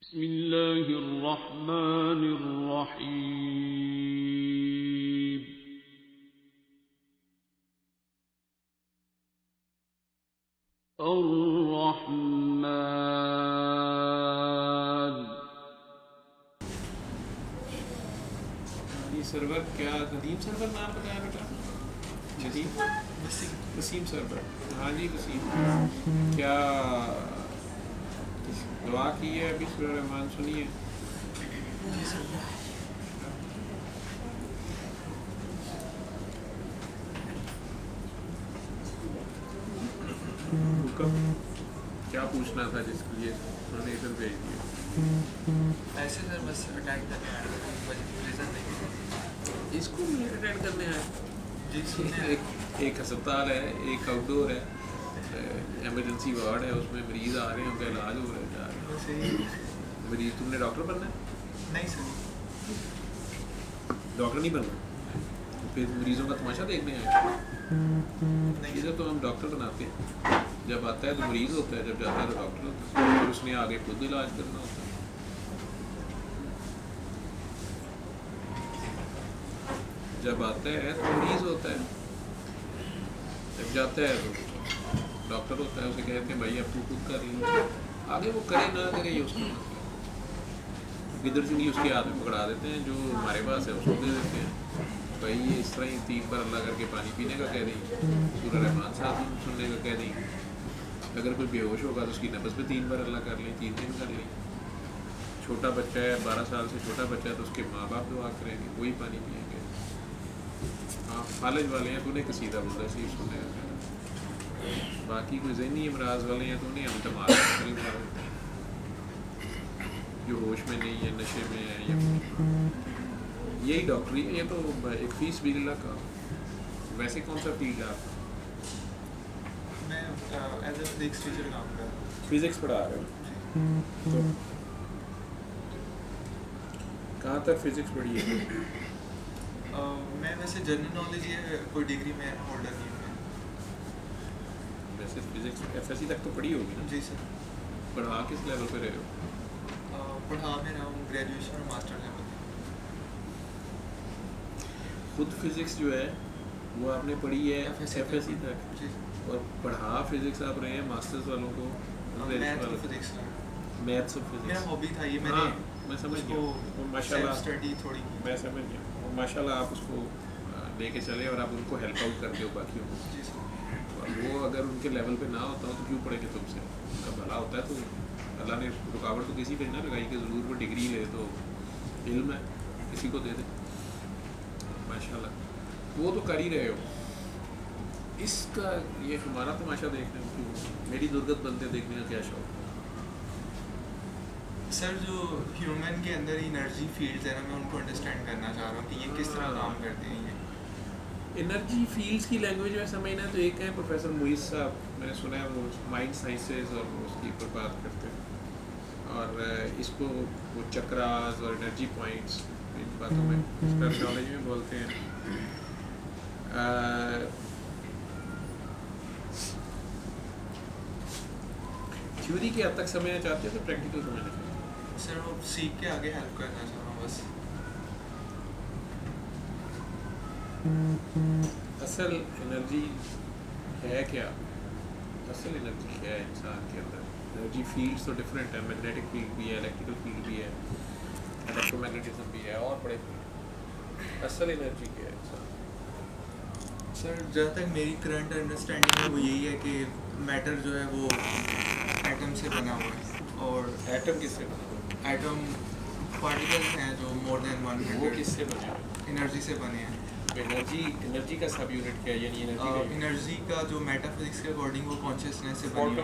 बिस्मिल्लाहिर्रहमानिर्रहीम। अर्रहमान। ये सर्वर क्या नदीम सर्वर नाम बताया बेटा? नदीम वसीम सर्वर। हाँ जी वसीम, क्या दुआ की है अभी सूरह रहमान सुनिए। क्या पूछना था जिसके लिए उन्होंने इधर भेज दिया? ऐसे सर बस अटैक करने आया था, रीज़न नहीं। इसको अटेंड करने आए जी सुनिए। एक अस्पताल है, एक आउटडोर है, एमरजेंसी वार्ड है, उसमें मरीज आ रहे हैं, उनका इलाज हो रहा है, जा रहे बस यही। हैं मरीज। तुमने डॉक्टर बनना है? नहीं सर, डॉक्टर नहीं बनना तो फिर मरीजों का तमाशा देखने आए? नहीं इधर सर। तो हम डॉक्टर बनाते हैं, जब आता है तो मरीज होता है, जब जाता है तो डॉक्टर होता है, और उसने आगे खुद इलाज करना होता है। जब आता है तो मरीज होता है, जब जाता है तो डॉक्टर होता है। उसे कहते हैं भाई अब तू खुद कर ली, आगे वो करे ना करे ये उसका मसला है। गिदड़ चुनी उसके हाथ में पकड़ा देते हैं, जो हमारे पास है उसको दे देते हैं। भाई ये इस तरह ही 3 बार अल्लाह करके पानी पीने का कह दी, सूरह रहमान साहब सुनने का कह दी। अगर कोई बेहोश होगा तो उसकी नब्ज़ पे 3 बार अल्लाह कर लें, 3 दिन कर लें। छोटा बच्चा है, 12 साल से छोटा बच्चा है, तो उसके माँ बाप दुआ करेंगे, वही पानी पिएंगे। हाँ फालिज वाले हैं तो उन्हें कसीदा बोलता है सुनने का। बाकी कोई ज़हनी अमराज वाले हैं तो उन्हें हम तमाम देते हैं, जो होश में नहीं है, नशे में है, या यही डॉक्टरी है। ये तो एक फीस बिल्ला का। वैसे कौन सा फील्ड है आपका? मैं एज ए फिजिक्स टीचर काम कर रहा हूँ। फिजिक्स पढ़ा रहे हो? तो कहाँ तक फिजिक्स पढ़ी है? मैं वैसे जनरल नॉलेज ये कोई डिग्री में होल्डर नहीं हूँ। वैसे फिजिक्स FSC तक तो पढ़ी होगी ना? जी सर। पढ़ा किस लेवल पे रहे हो? पढ़ा मैं रहा हूँ ग्रेजुएशन और मास्टर लेवल। खुद फिजिक्स जो है वो आपने पढ़ी है FSC तक, जी। और पढ़ा फिजिक्स आप रहे हैं मास्टर्स वालों को? मैथ और फिजिक्स मैथ्स और मेरा फिजिक्स हॉबी था ये। हाँ मैं समझ गया। उसको माशाल्लाह स्टडी थोड़ी की। मैं समझ गया। और माशाल्लाह आप उसको लेके चले और आप उनको हेल्प आउट करते हो बाकियों को। जी सर। और वो अगर उनके लेवल पे ना होता हो तो क्यों पढ़ेंगे तुमसे? उनका भला होता है तो अल्लाह ने रुकावट तो किसी पे ना लगाई कि ज़रूर वो डिग्री ले तो इल्म है किसी को दे दे। माशाल्लाह वो तो कर ही रहे हो। इसका ये हमारा तमाशा देखने में क्यों? मेरी दुर्गत बनते देखने का क्या शौक? सर जो ह्यूमन के अंदर एनर्जी फील्ड्स है ना, मैं उनको अंडरस्टैंड करना चाह रहा हूँ कि ये किस तरह काम करते हैं। ये एनर्जी फील्ड्स की लैंग्वेज में समझना तो एक है प्रोफेसर मुइज़ साहब, मैंने सुना है वो माइंड साइंसेज और उसकी ऊपर बात करते हैं, और इसको वो चक्रास और एनर्जी पॉइंट्स इन बातों में टर्मिनोलॉजी में बोलते हैं। थ्योरी के हद तक समझना चाहते हैं तो प्रैक्टिकल समझना चाहिए। सर वो सीख के आगे हेल्प करना चाह रहा हूँ बस। असल एनर्जी है क्या? असल एनर्जी क्या है इंसान के अंदर? एनर्जी फील्ड्स तो डिफरेंट है, मैग्नेटिक फील्ड भी है, इलेक्ट्रिकल फील्ड भी है, इलेक्ट्रोमैग्नेटिज्म भी है, और बड़े असल एनर्जी क्या है इंसान? सर जहाँ तक मेरी करंट अंडरस्टैंडिंग है वो यही है कि मैटर जो है वो एटम से बना हुआ है, और एटम किससे बना हुआ है? एटम पार्टिकल्स हैं जो मोर देन वो 100 किससे बने हैं? एनर्जी से बने हैं। एनर्जी का सब यूनिट क्या है? यानी एनर्जी का जो मेटाफिजिक्स के अकॉर्डिंग वो कॉन्शियसनेस से बनी है।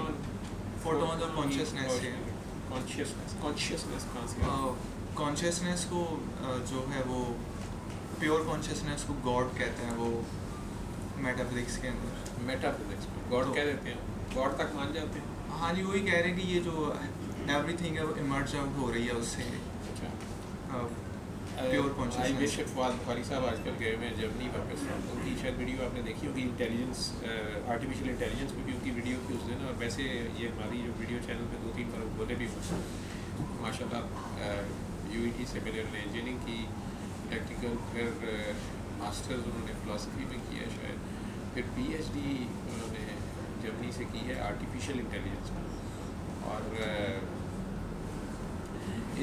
फोटॉन और कॉन्शियसनेस से। कॉन्शियसनेस कहाँ से? कॉन्शियसनेस को जो है वो प्योर कॉन्शियसनेस को गॉड कहते हैं वो मेटाफिजिक्स के अंदर। मेटाफिजिक्स में गॉड कह देते हैं, गॉड तक मान जाते हैं। हाँ जी, वही कह रहे हैं कि ये जो एवरीथिंग है वो इमर्ज आउट हो रही है उससे pure I wish consciousness. Iqbal Bukhari साहब आजकल गए हुए हैं जर्मनी पाकिस्तान, उनकी शायद वीडियो आपने देखी होगी इंटेलिजेंस, आर्टिफिशियल इंटेलिजेंस पे भी उनकी वीडियो थी उस दिन। और वैसे ये हमारी जो वीडियो चैनल पे 2-3 बार बोले भी हुए माशाल्लाह यूईटी से मेरे इंजीनियरिंग की, टेक्निकल, फिर मास्टर्स उन्होंने फ़िलासफ़ी में किया शायद, फिर पीएचडी उन्होंने जर्मनी से की है आर्टिफिशियल इंटेलिजेंस में। और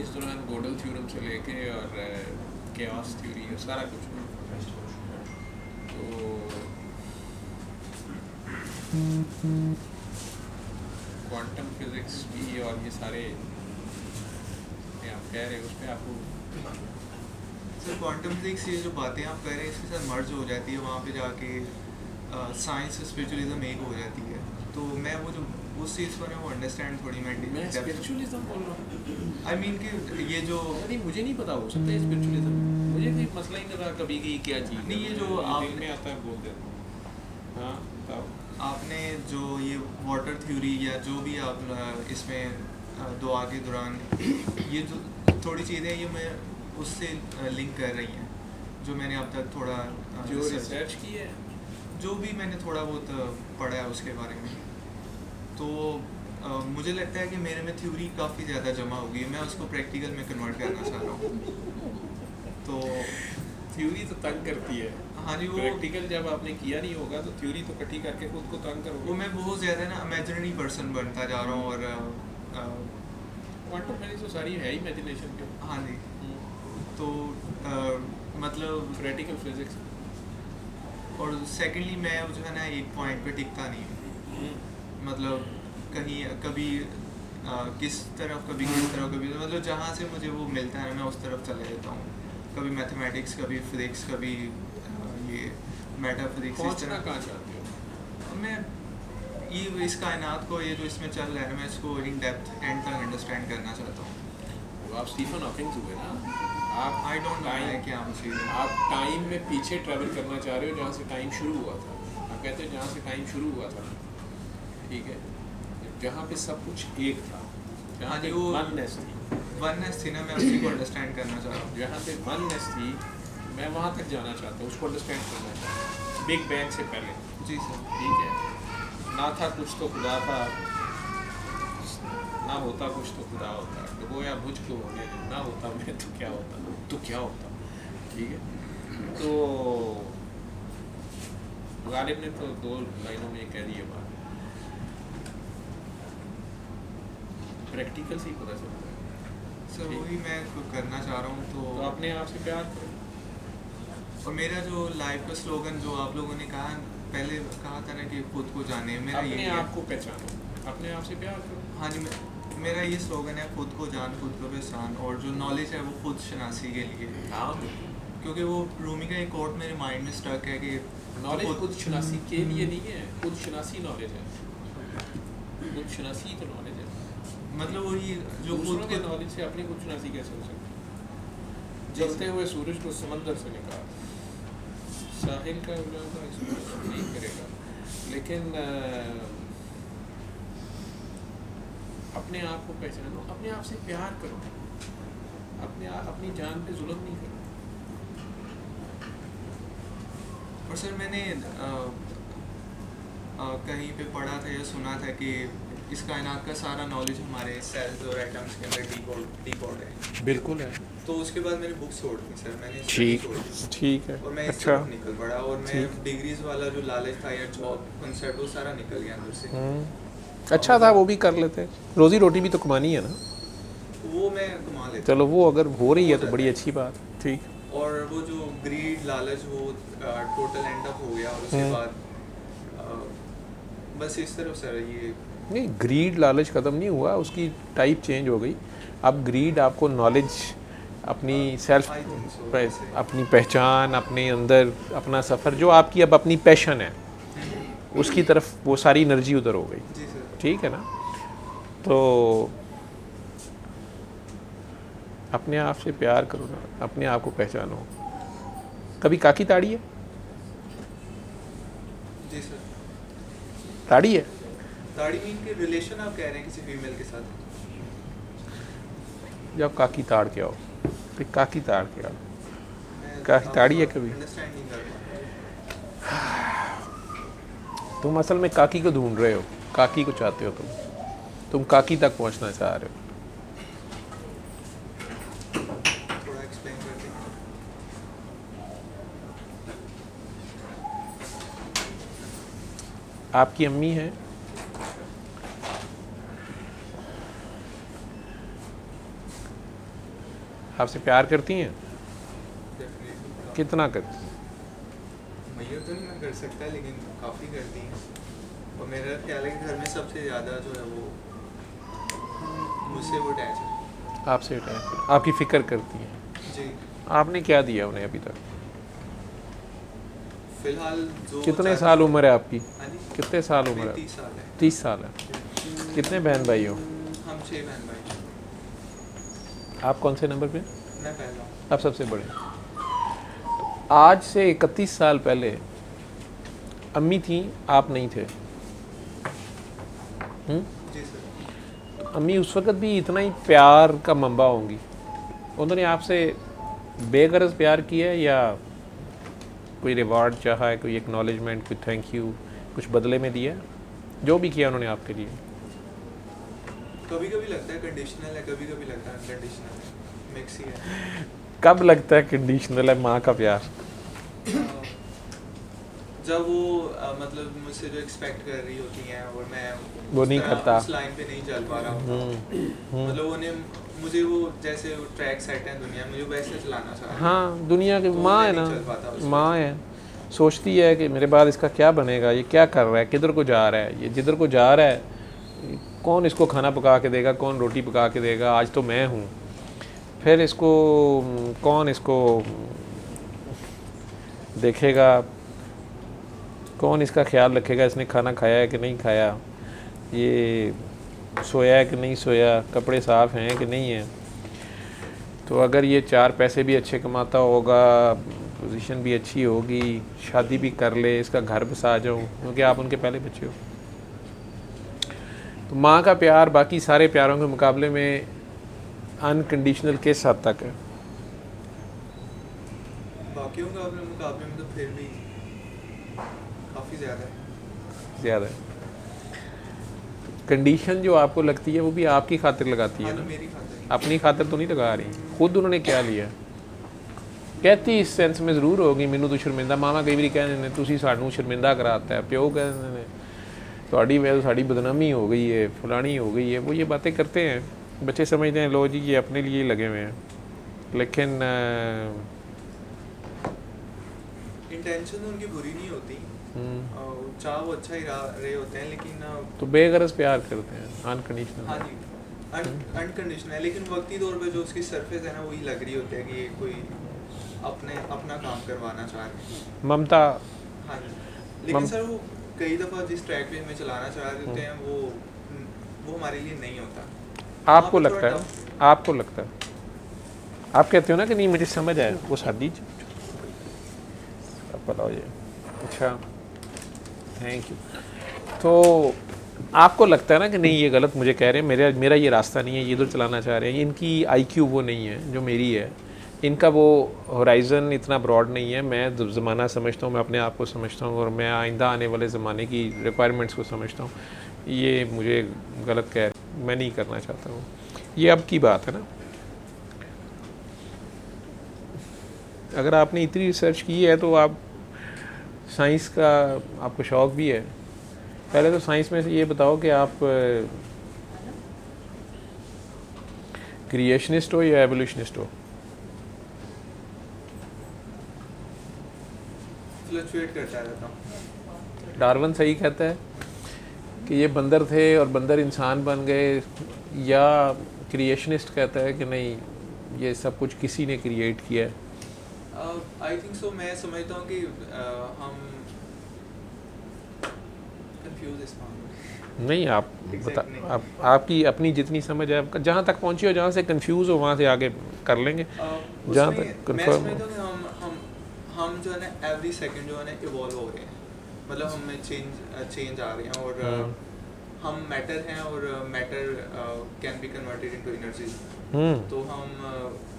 इस दौरान गोडल थ्योरम से लेके और केओस थ्योरी और सारा कुछ। तो क्वांटम फिज़िक्स भी और ये सारे आप कह रहे हैं उस पर आपको सर क्वांटम फिजिक्स, ये जो बातें आप कह रहे हैं इसके साथ मर्ज हो जाती है, वहाँ पे जाके साइंस स्पिरिचुअलिज्म एक हो जाती है। तो मैं वो जो उस चीज़ को ना वो अंडरस्टैंड थोड़ी मैं स्पिरिचुअलिज्म बोल रहा हूँ। आई मीन कि ये जो नहीं, मुझे नहीं पता हो सकता है स्पिरिचुअलिज्म, मुझे कोई मसला ही नहीं रहा कभी कि क्या चीज़ नहीं, ये जो आप में आता है बोल देता हूँ। हाँ बताओ। आपने जो ये वाटर थ्योरी या जो भी आप इसमें दुआ के दौरान ये जो थोड़ी चीज़ें ये मैं उससे लिंक कर रही हैं जो मैंने अब तक थोड़ा जो रिसर्च की है, जो भी मैंने थोड़ा बहुत पढ़ा है उसके बारे में। तो मुझे लगता है कि मेरे में थ्योरी काफ़ी ज़्यादा जमा हो गई है, मैं उसको प्रैक्टिकल में कन्वर्ट करना चाह रहा हूँ। तो थ्योरी तो तंग करती है। हाँ जी, वो प्रैक्टिकल जब आपने किया नहीं होगा तो थ्योरी तो इकट्ठी करके खुद को तंग करोगे। वो मैं बहुत ज़्यादा ना इमेजिनरी पर्सन बनता जा रहा हूँ। और क्वांटम फिजिक्स तो सारी है इमेजिनेशन के। हाँ जी, तो मतलब थ्योरेटिकल फिजिक्स। और सेकेंडली मैं जो है ना एक पॉइंट पे टिकता नहीं हूँ, मतलब कहीं कभी किस तरफ कभी किस तरफ कभी, मतलब जहाँ से मुझे वो मिलता है मैं उस तरफ चले जाता हूँ। कभी मैथमेटिक्स, कभी फिजिक्स, कभी ये मेटाफिजिक्स। पहुँचना कहाँ चाहते हो? मैं ये इस कायनात को, ये जो इसमें चल रहा है मैं इसको इन डेप्थ एंड तक अंडरस्टैंड करना चाहता हूँ। आप स्टीफन हॉकिंग हुए ना, आप आई डोंट नो है क्या मुझे। आप टाइम में पीछे ट्रैवल करना चाह रहे हो जहाँ से टाइम शुरू हुआ था। आप कहते हो जहाँ से टाइम शुरू हुआ था, ठीक है, जहाँ पे सब कुछ एक था, जहाँ पे वननेस थी ना, मैं उसी को अंडरस्टैंड करना चाह रहा हूँ। जहाँ पे वननेस थी मैं वहाँ तक जाना चाहता हूँ, उसको अंडरस्टैंड करना चाहता हूँ। बिग बैंग से पहले, जी सर, ठीक है, ना था कुछ तो खुदा था, ना होता कुछ तो खुदा होता, डुबोया मुझ को होने दे, ना होता मैं तो क्या होता, ठीक है। तो गालिब ने तो 2 लाइनों में कह दी है बात, प्रैक्टिकल से ही पता चलता है। सर वही मैं करना चाह रहा हूँ। तो अपने आप से प्यार करो। और मेरा जो लाइफ का स्लोगन जो आप लोगों ने कहा पहले कहा था ना कि खुद को जाने, मेरा अपने यही आप को पहचानो, अपने आप से प्यार करो। हाँ जी, मेरा ये स्लोगन है, खुद को जान खुद को पहचान। और जो नॉलेज है वो खुद शनासी के लिए। हाँ, क्योंकि वो रूमी का एक कोट मेरे माइंड में स्टक है कि नॉलेज खुद शनासी के लिए नहीं है, खुद शनासी नॉलेज है, खुद शनासी तो नॉलेज है। मतलब वही जो दूसरों खुद के को नॉलेज से अपनी खुद शनासी कैसे हो सकती? जलते हुए सूरज को समंदर से निकाल, साहिल का उजाला इसको नहीं करेगा, लेकिन अपने आप को पहचानो, अपने आप से प्यार करो, अपनी जान पे जुल्म नहीं करो। और सर मैंने कहीं पे पढ़ा था या सुना था कि इस कायनात का सारा नॉलेज हमारे सेल्स और एटम्स के अंदर डीकोड है। बिल्कुल है। तो उसके बाद मैंने बुक छोड़ दी सर, मैंने ठीक है, और मैं अच्छा निकल पड़ा। और मैं डिग्रीज वाला जो लालच था या जॉब कंसेप्ट वो सारा निकल गया अंदर से। अच्छा था, वो भी कर लेते, रोजी रोटी भी तो कमानी है ना, वो मैं कमा लेता। चलो वो अगर हो रही है तो बड़ी अच्छी बात, ठीक। और वो जो ग्रीड लालच वो टोटल एंड अप हो गया। और उसके बाद बस इस तरफ सर ये नहीं, ग्रीड लालच ख़त्म नहीं हुआ, उसकी टाइप चेंज हो गई। अब ग्रीड आपको नॉलेज, अपनी सेल्फ, अपनी पहचान, अपने अंदर अपना सफ़र, जो आपकी अब अपनी पैशन है उसकी तरफ वो सारी एनर्जी उधर हो गई, जी सर। ठीक है ना। तो अपने आप से प्यार करो ना, अपने आप को पहचानो। कभी काकी ताड़ी है? जी सर। ताड़ी है? ताड़ी मीन के रिलेशन आप कह रहे हैं किसी फीमेल के साथ? जब काकी ताड़ के आओ, फिर काकी ताड़ के आओ, काकी ताड़ी है कभी? अंडरस्टैंड नहीं कर पा। तुम असल में काकी को ढूंढ रहे हो, काकी को चाहते हो तुम काकी तक पहुंचना चाह रहे हो। आपकी अम्मी हैं, आपसे प्यार करती हैं? डेफिनेटली कितना करती हैं? मैयर तो नहीं मैं कर सकता लेकिन काफ़ी करती हैं। और मेरा ख्याल है कि घर में सबसे ज़्यादा जो है वो मुझसे वो अटैच है। आपसे अटैच, आपकी फ़िक्र करती हैं। जी आपने क्या दिया उन्हें अभी तक? फिलहाल जो कितने चाहती साल हूँ- उम्र है आपकी? हाँ जी कितने साल उम्र मेरी है? 30 साल है। 30 साल है। कितने बहन भाई हो? हम 6 बहन भाई हैं। आप कौन से नंबर पे? मैं पहला हूँ। आप सबसे बड़े। आज से 31 साल पहले अम्मी थी, आप नहीं थे। जी सर। तो अम्मी उस वक़्त भी इतना ही प्यार का मंबा होंगी। उन्होंने आपसे बेगरज प्यार किया है या कोई रिवार्ड चाहा है, कोई एक्नॉलेजमेंट, कोई थैंक यू कुछ बदले में दिया है? जो भी किया उन्होंने आपके लिए। कभी कभी लगता है कंडीशनल है, कभी कभी लगता है अनकंडीशनल है, मिक्स ही है। कब लगता है कंडीशनल है माँ का प्यार? जब वो मतलब मुझसे जो एक्सपेक्ट कर रही होती हैं और मैं वो उस नहीं तरह करता। उस लाइन पे नहीं चल पा रहा होता। मतलब उन्हें मुझे वो जैसे ट्रैक सेट है दुनिया में, मुझे वैसे चलाना चाह रही है। हाँ, दुनिया की तो माँ मैं है नहीं चल पाता ना, उस माँ है, सोचती है कि मेरे बाद इसका क्या बनेगा, ये क्या कर रहा है, किधर को जा रहा है, ये जिधर को जा रहा है कौन इसको खाना पका के देगा, कौन रोटी पका के देगा, आज तो मैं हूँ, फिर इसको कौन इसको देखेगा, कौन इसका ख्याल रखेगा, इसने खाना खाया है कि नहीं खाया, ये सोया है कि नहीं सोया, कपड़े साफ़ हैं कि नहीं हैं। तो अगर ये 4 पैसे भी अच्छे कमाता होगा, पोजीशन भी अच्छी होगी, शादी भी कर ले, इसका घर बसा जाऊँ, क्योंकि आप उनके पहले बच्चे हो। तो माँ का प्यार बाकी सारे प्यारों के मुकाबले में अनकंडीशनल किस हद तक है? बाकियों का अपने मुकाबले में तो फिर भी काफ़ी ज़्यादा है। ज़्यादा है। कंडीशन जो आपको लगती है वो भी आपकी खातिर लगाती है हाँ, ना, मेरी खातिर। अपनी खातिर तो नहीं लगा रही। खुद उन्होंने क्या लिया? कहती इस सेंस में ज़रूर होगी, मैनू तो शर्मिंदा, मामा कई बार कहते हैं तुसी सानू शर्मिंदा कराता है, प्यो कहते हैं थोड़ी वजह साड़ी बदनामी हो गई है, फलानी हो गई है, वो ये बातें करते हैं। बच्चे समझते हैं लो जी ये अपने लिए लगे हुए हैं, लेकिन इंटेंशन उनकी बुरी नहीं होती, चाह वो अच्छा ही रहे होते हैं, लेकिन तो बेगरज प्यार करते हैं, अनकंडीशनल। हाँ जी अनकंडीशनल है, लेकिन वक्ती तौर पे जो उसकी सरफेस है ना वही लग रही होती है कि ये कोई अपना काम करवाना चाह रहे हैं। ममता। हाँ जी, लेकिन सर वो कई दफ़ा जिस ट्रैक पे हमें चलाना चाह रहे होते हैं वो हमारे लिए नहीं होता। आपको लगता है, आपको लगता है, आप कहते हो ना कि नहीं मुझे समझ आया, वो शादी बताओ ये। अच्छा, थैंक यू। तो आपको लगता है ना कि नहीं ये गलत मुझे कह रहे हैं, मेरा ये रास्ता नहीं है, ये इधर चलाना चाह रहे हैं, इनकी आईक्यू वो नहीं है जो मेरी है, इनका वो होराइज़न इतना ब्रॉड नहीं है, मैं ज़माना समझता हूँ, मैं अपने आप को समझता हूँ और मैं आइंदा आने वाले ज़माने की रिक्वायरमेंट्स को समझता हूँ, ये मुझे गलत कह, मैं नहीं करना चाहता हूँ। ये अब की बात है ना। अगर आपने इतनी रिसर्च की है तो आप साइंस का आपको शौक़ भी है, पहले तो साइंस में से ये बताओ कि आप क्रिएशनिस्ट हो या एवोल्यूशनिस्ट हो? फ्लक्चुएट करता रहता हूँ। डार्विन सही कहता है कि ये बंदर थे और बंदर इंसान बन गए, या क्रिएशनिस्ट कहता है कि नहीं ये सब कुछ किसी ने क्रिएट किया है? आई थिंक सो, मैं समझता हूँ कि हम कंफ्यूज इस मामले नहीं, आप बता, आपकी अपनी जितनी समझ है, जहाँ तक पहुँची हो, जहाँ से कंफ्यूज हो वहाँ से आगे कर लेंगे। जहाँ तक मैं कंफर्म समझता हूँ कि हम जो है ना एवरी सेकंड जो है ना इवॉल्व हो रहे हैं, मतलब हमें चेंज आ रहे हैं, और हम मैटर हैं और matter can be converted into energy. तो हम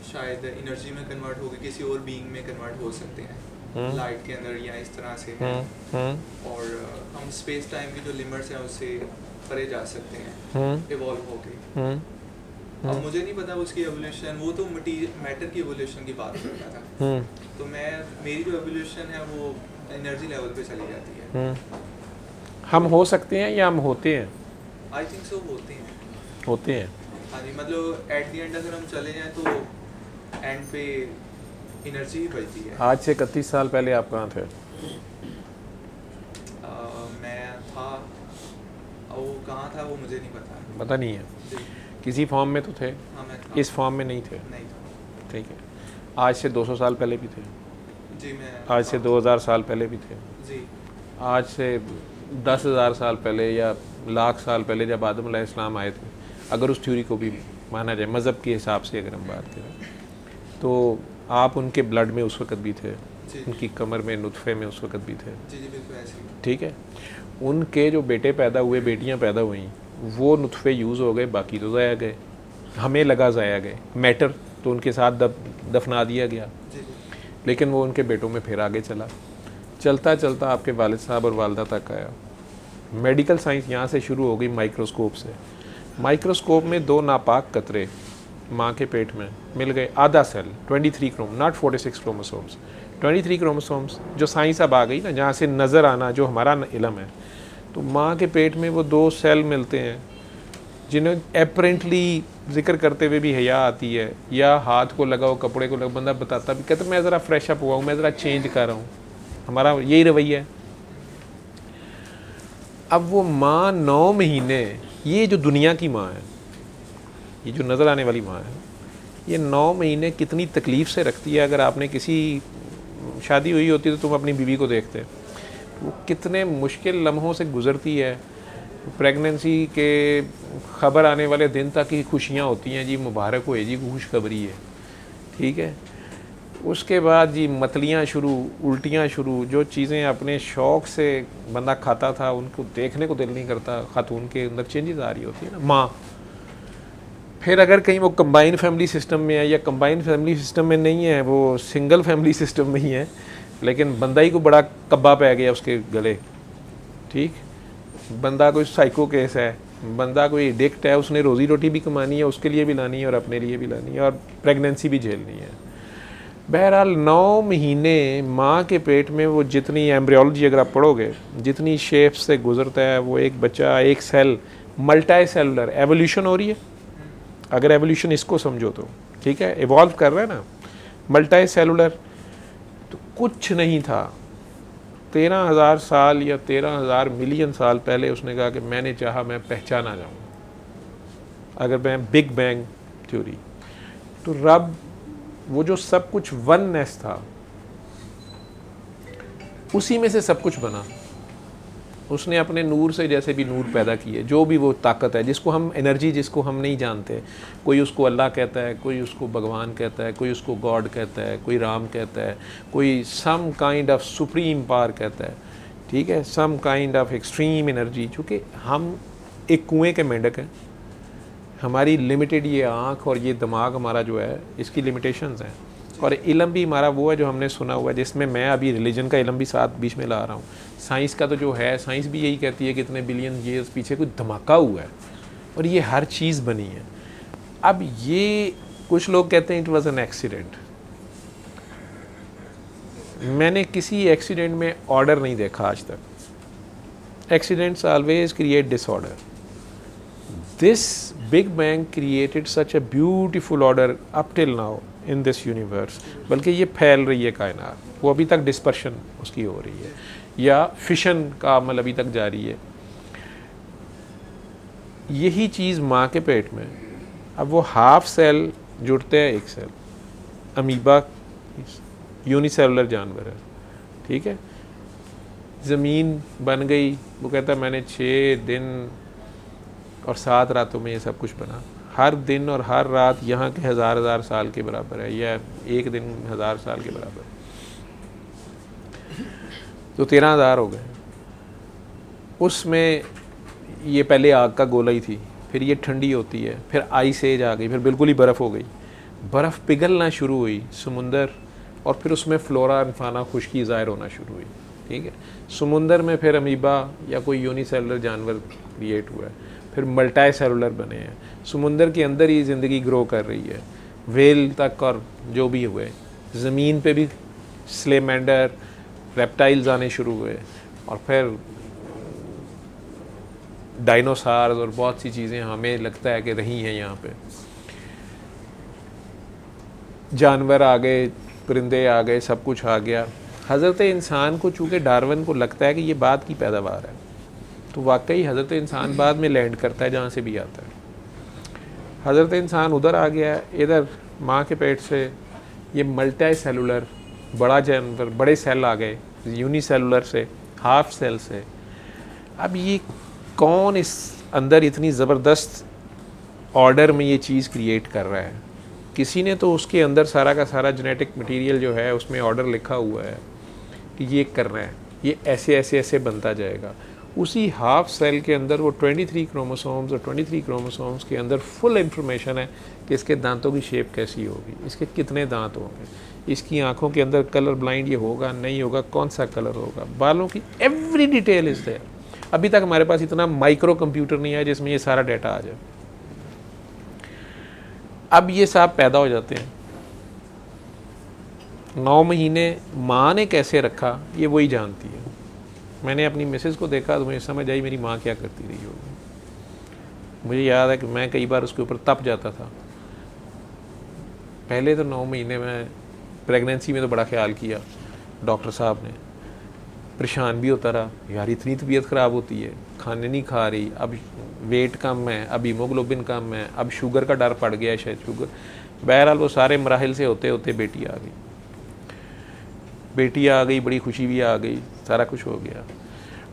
शायद एनर्जी में कन्वर्ट होकर किसी और बीइंग में कन्वर्ट हो सकते हैं, लाइट के अंदर या इस तरह से हैं। और हम स्पेस टाइम की जो लिमिट्स हैं उससे परे जा सकते हैं इवॉल्व होके। अब मुझे नहीं पता उसकी एवोल्यूशन, वो तो मैटर की एवोल्यूशन की बात कर रहा था, तो मेरी जो एवोल्यूशन है वो एनर्जी लेवल पे चली जाती है। हम हो सकते हैं या हम होते हैं? आई थिंक सो होते हैं। हाँ जी, मतलब एट द एंड अगर हम चले जाएं तो एंड पे एनर्जी ही बचती है। आज से 31 साल पहले आप कहाँ थे? मैं था, वो कहाँ था वो मुझे नहीं पता। पता नहीं है? जी किसी फॉर्म में तो थे, हाँ, मैं था। इस फॉर्म में नहीं थे। नहीं था। ठीक है, आज से 200 साल पहले भी थे, जी मैं आज से 2000 साल पहले भी थे, जी आज से 10,000 साल पहले या लाख साल पहले जब आदम अलैहिस्सलाम आए थे, अगर उस थ्योरी को भी माना जाए मज़हब के हिसाब से अगर हम बात करें, तो आप उनके ब्लड में उस वक़्त भी थे, जी उनकी कमर में नुतफ़े में उस वक़्त भी थे। जी जी बिल्कुल ऐसे ही। ठीक है, उनके जो बेटे पैदा हुए, बेटियां पैदा हुई, वो नुतफ़े यूज़ हो गए, बाकी तो ज़ाया गए, हमें लगा ज़ाया गए, मैटर तो उनके साथ दफना दिया गया, जी जी लेकिन वो उनके बेटों में फिर आगे चला, चलता चलता आपके वालिद साहब और वालदा तक आया। मेडिकल साइंस यहाँ से शुरू हो गई माइक्रोस्कोप से। माइक्रोस्कोप में 2 नापाक कतरे माँ के पेट में मिल गए, आधा सेल, 23 नॉट 46 क्रोमोसोम्स, 23 क्रोमोसोम्स, जो साइंस अब आ गई ना, जहाँ से नज़र आना जो हमारा इल्म है। तो माँ के पेट में वो 2 सेल मिलते हैं जिन्हें एपरेंटली जिक्र करते हुए भी हया आती है, या हाथ को लगाओ, कपड़े को लगाओ, बंदा बताता भी, कहते मैं ज़रा फ्रेश अप हुआ हूँ, मैं ज़रा चेंज कर रहा हूँ, हमारा यही रवैया है। अब वो माँ 9 महीने, ये जो दुनिया की माँ है, ये जो नज़र आने वाली माँ है, ये 9 महीने कितनी तकलीफ़ से रखती है। अगर आपने किसी शादी हुई होती तो तुम अपनी बीवी को देखते, वो कितने मुश्किल लम्हों से गुज़रती है। प्रेगनेंसी के ख़बर आने वाले दिन तक ही खुशियाँ होती हैं, जी मुबारक हो जी, खुशखबरी है, ठीक है। उसके बाद जी मतलियाँ शुरू, उल्टियाँ शुरू, जो चीज़ें अपने शौक़ से बंदा खाता था उनको देखने को दिल नहीं करता, ख़ातून के अंदर चेंजेस आ रही होती है ना माँ। फिर अगर कहीं वो कंबाइन फैमिली सिस्टम में है, या कंबाइन फैमिली सिस्टम में नहीं है, वो सिंगल फैमिली सिस्टम में ही है, लेकिन बंदा ही को बड़ा कब्बा पै गया उसके गले, ठीक, बंदा कोई साइको केस है, बंदा कोई एडिक्ट है, उसने रोज़ी रोटी भी कमानी है, उसके लिए भी लानी है और अपने लिए भी लानी है, और प्रेगनेंसी भी झेलनी है। बहरहाल 9 महीने माँ के पेट में वो जितनी एम्ब्रियोलॉजी अगर आप पढ़ोगे, जितनी शेप से गुजरता है वो एक बच्चा, एक सेल, मल्टी सेलुलर एवोल्यूशन हो रही है। अगर एवोल्यूशन इसको समझो तो ठीक है, इवॉल्व कर रहा है ना, मल्टी सेलुलर। तो कुछ नहीं था, 13,000 साल या 13,000 मिलियन साल पहले उसने कहा कि मैंने चाहा मैं पहचाना जाऊँ। अगर मैं बिग बैंग थ्योरी, तो रब वो जो सब कुछ वननेस था, उसी में से सब कुछ बना। उसने अपने नूर से जैसे भी नूर पैदा किए, जो भी वो ताकत है, जिसको हम एनर्जी, जिसको हम नहीं जानते, कोई उसको अल्लाह कहता है, कोई उसको भगवान कहता है, कोई उसको गॉड कहता है, कोई राम कहता है, कोई some kind of supreme power कहता है, ठीक है, some kind of extreme energy. चूँकि हम एक कुएँ के मेंढक हैं, हमारी लिमिटेड ये आँख और ये दिमाग हमारा जो है, इसकी लिमिटेशंस हैं, और इल्म भी हमारा वो है जो हमने सुना हुआ है, जिसमें मैं अभी रिलीजन का इल्म भी साथ बीच में ला रहा हूँ। साइंस का तो जो है, साइंस भी यही कहती है कि इतने बिलियन ईयर्स पीछे कोई धमाका हुआ है और ये हर चीज़ बनी है। अब ये कुछ लोग कहते हैं इट वाज एन एक्सीडेंट। मैंने किसी एक्सीडेंट में ऑर्डर नहीं देखा आज तक। Accidents always create disorder. This big bang created such a beautiful order up till now in this universe. बल्कि ये फैल रही है कायनात, वो अभी तक डिस्पर्शन उसकी हो रही है, या फिशन का अमल अभी तक जारी है। यही चीज़ माँ के पेट में, अब वो हाफ सेल जुड़ते हैं एक सेल। अमीबा यूनिसेलुलर जानवर है, ठीक है। ज़मीन बन गई, वो कहता है मैंने 6 दिन और 7 रातों में ये सब कुछ बना। हर दिन और हर रात यहाँ के 1000 साल के बराबर है, या एक दिन 1000 साल के बराबर है, तो 13,000 हो गए। उसमें ये पहले आग का गोला ही थी, फिर ये ठंडी होती है, फिर आइस एज आ गई, फिर बिल्कुल ही बर्फ़ हो गई, बर्फ़ पिघलना शुरू हुई समुंदर, और फिर उसमें फ्लोरा एंड फाना, खुश्की ज़ाहिर होना शुरू हुई, ठीक है। समुंदर में फिर अमीबा या कोई यूनिसेलुलर जानवर क्रिएट हुआ है, फिर मल्टी सेलुलर बने हैं, समुंदर के अंदर ही ज़िंदगी ग्रो कर रही है, वेल तक और जो भी हुए। ज़मीन पे भी स्लेमेंडर, रेप्टाइल्स आने शुरू हुए, और फिर डायनासोर्स और बहुत सी चीज़ें हमें लगता है कि रही हैं यहाँ पे। जानवर आ गए, परिंदे आ गए, सब कुछ आ गया। हज़रत इंसान को चूँकि डार्विन को लगता है कि ये बाद की पैदावार है, तो वाकई हज़रत इंसान बाद में लैंड करता है जहाँ से भी आता है। हज़रत इंसान उधर आ गया, इधर माँ के पेट से ये मल्टी सेलुलर बड़ा जानवर, बड़े सेल आ गए, यूनिसेलुलर से हाफ सेल से। अब ये कौन इस अंदर इतनी ज़बरदस्त ऑर्डर में ये चीज़ क्रिएट कर रहा है? किसी ने तो उसके अंदर सारा का सारा जेनेटिक मटेरियल जो है उसमें ऑर्डर लिखा हुआ है कि ये करना है, ये ऐसे ऐसे ऐसे बनता जाएगा। उसी हाफ सेल के अंदर वो 23 क्रोमोसोम्स और 23 क्रोमोसोम्स के अंदर फुल इंफॉर्मेशन है कि इसके दांतों की शेप कैसी होगी, इसके कितने दांत होंगे, इसकी आंखों के अंदर कलर ब्लाइंड ये होगा नहीं होगा, कौन सा कलर होगा, बालों की एवरी डिटेल इज देयर। अभी तक हमारे पास इतना माइक्रो कंप्यूटर नहीं है जिसमें ये सारा डाटा आ जाए। अब ये साहब पैदा हो जाते हैं, 9 महीने माँ ने कैसे रखा ये वही जानती है। मैंने अपनी मिसेस को देखा तो मुझे समझ आई मेरी माँ क्या करती रही होगी। मुझे याद है कि मैं कई बार उसके ऊपर तप जाता था। पहले तो 9 महीने में प्रेगनेंसी में तो बड़ा ख्याल किया डॉक्टर साहब ने, परेशान भी होता रहा, यार इतनी तबीयत ख़राब होती है, खाने नहीं खा रही, अब वेट कम है, अब हीमोग्लोबिन कम है, अब शुगर का डर पड़ गया है, शायद शुगर। बहरहाल वो सारे मराहिल से होते होते बेटी आ गई, बेटी आ गई, बड़ी खुशी भी आ गई, सारा कुछ हो गया।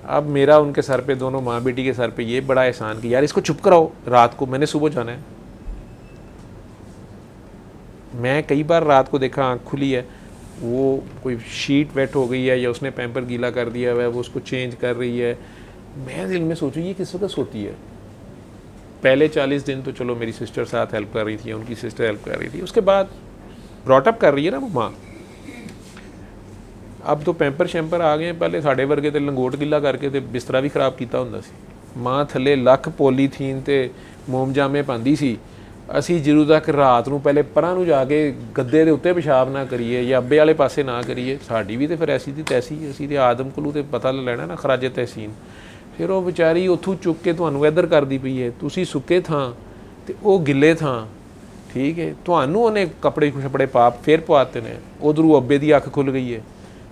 अब मेरा उनके सर पे, दोनों माँ बेटी के सर पे ये बड़ा एहसान कि यार इसको चुप कराओ, रात को मैंने सुबह जाना है। मैं कई बार रात को देखा आँख खुली है, वो कोई शीट वेट हो गई है या उसने पैम्पर गीला कर दिया हुआ है, वो उसको चेंज कर रही है। मैं दिल में सोचूँ ये किस वक्त सोती है। पहले 40 दिन तो चलो मेरी सिस्टर साथ हेल्प कर रही थी, उनकी सिस्टर हेल्प कर रही थी, उसके बाद ब्रॉटअप कर रही है ना वो माँ। अब तो पैंपर शैंपर आ गए, पहले साढ़े वर्गे तो लंगोट गिला करके तो बिस्तरा भी खराब किया होंदा सी। माँ थले लख पॉलीथीन ते मोमजामे पांदी सी। ਅਸੀਂ ਜਦੋਂ ਤੱਕ ਰਾਤ ਨੂੰ ਪਹਿਲੇ ਪਰਾਂ ਨੂੰ ਜਾ ਕੇ ਗੱਦੇ ਦੇ ਉੱਤੇ ਪਿਸ਼ਾਬ ਨਾ ਕਰੀਏ ਜਾਂ ਅੱਬੇ ਵਾਲੇ ਪਾਸੇ ਨਾ ਕਰੀਏ, ਸਾਡੀ ਵੀ ਤੇ ਫਿਰ ਐਸੀ ਦੀ ਤੈਸੀ, ਅਸੀਂ ਤੇ ਆਦਮ ਕੋਲੋਂ ਤੇ ਪਤਾ ਲੈਣਾ ਨਾ ਖਰਾਜੇ ਤਹਿਸੀਨ। ਫਿਰ ਉਹ ਵਿਚਾਰੀ ਉੱਥੋਂ ਚੁੱਕ ਕੇ ਤੁਹਾਨੂੰ ਇੱਧਰ ਕਰਦੀ ਪਈ ਹੈ, ਤੁਸੀਂ ਸੁੱਕੇ ਥਾਂ ਤੇ ਉਹ ਗਿੱਲੇ ਥਾਂ, ਠੀਕ ਹੈ। ਤੁਹਾਨੂੰ ਉਹਨੇ ਕੱਪੜੇ ਛਪੜੇ ਪਾ ਫਿਰ ਪਵਾਤੇ ਨੇ, ਉਧਰੋਂ ਅੱਬੇ ਦੀ ਅੱਖ ਖੁੱਲ ਗਈ ਹੈ,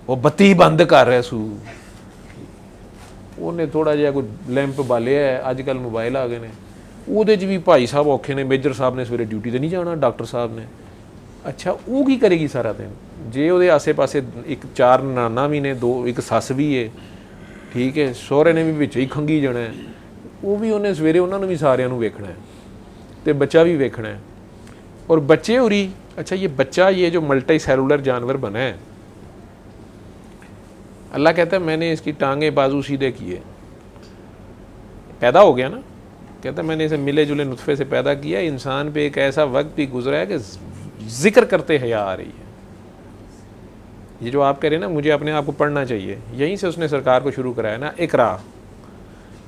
ਉਹ ਬੱਤੀ ਬੰਦ ਕਰ ਰਿਹਾ ਸੂ, ਉਹਨੇ ਥੋੜ੍ਹਾ ਜਿਹਾ ਕੋਈ ਲੈਂਪ ਬਾਲਿਆ, ਅੱਜ ਕੱਲ੍ਹ ਮੋਬਾਈਲ ਆ ਗਏ ਨੇ, ਉਹਦੇ 'ਚ ਵੀ ਭਾਈ ਸਾਹਿਬ ਔਖੇ ਨੇ, ਮੇਜਰ ਸਾਹਿਬ ਨੇ ਸਵੇਰੇ ਡਿਊਟੀ ਤੇ ਨਹੀਂ ਜਾਣਾ, ਡਾਕਟਰ ਸਾਹਿਬ ਨੇ। ਅੱਛਾ ਉਹ ਕੀ ਕਰੇਗੀ ਸਾਰਾ ਦਿਨ? ਜੇ ਉਹਦੇ ਆਸੇ ਪਾਸੇ ਇੱਕ 4 ਨਾਨਾ ਵੀ ਨੇ, 2 ਇੱਕ ਸੱਸ ਵੀ ਹੈ, ਠੀਕ ਹੈ, ਸਹੁਰੇ ਨੇ ਵੀ ਵਿੱਚ ਹੀ ਖੰਗੀ ਜਾਣਾ, ਉਹ ਵੀ ਉਹਨੇ ਸਵੇਰੇ ਉਹਨਾਂ ਨੂੰ ਵੀ ਸਾਰਿਆਂ ਨੂੰ ਵੇਖਣਾ ਹੈ ਤੇ ਬੱਚਾ ਵੀ ਵੇਖਣਾ है। और बच्चे उरी, अच्छा ये बच्चा, ये जो मल्टी सेलुलर जानवर बना है, अल्लाह कहता है मैंने इसकी टांगे बाजू सीधे किए, पैदा हो गया ना, कहता है मैंने इसे मिले जुले नुत्फे से पैदा किया। इंसान पे एक ऐसा वक्त भी गुजरा है कि जिक्र करते हया आ रही है। ये जो आप कह रहे हैं ना मुझे अपने आप को पढ़ना चाहिए, यहीं से उसने सरकार को शुरू कराया ना, इकरा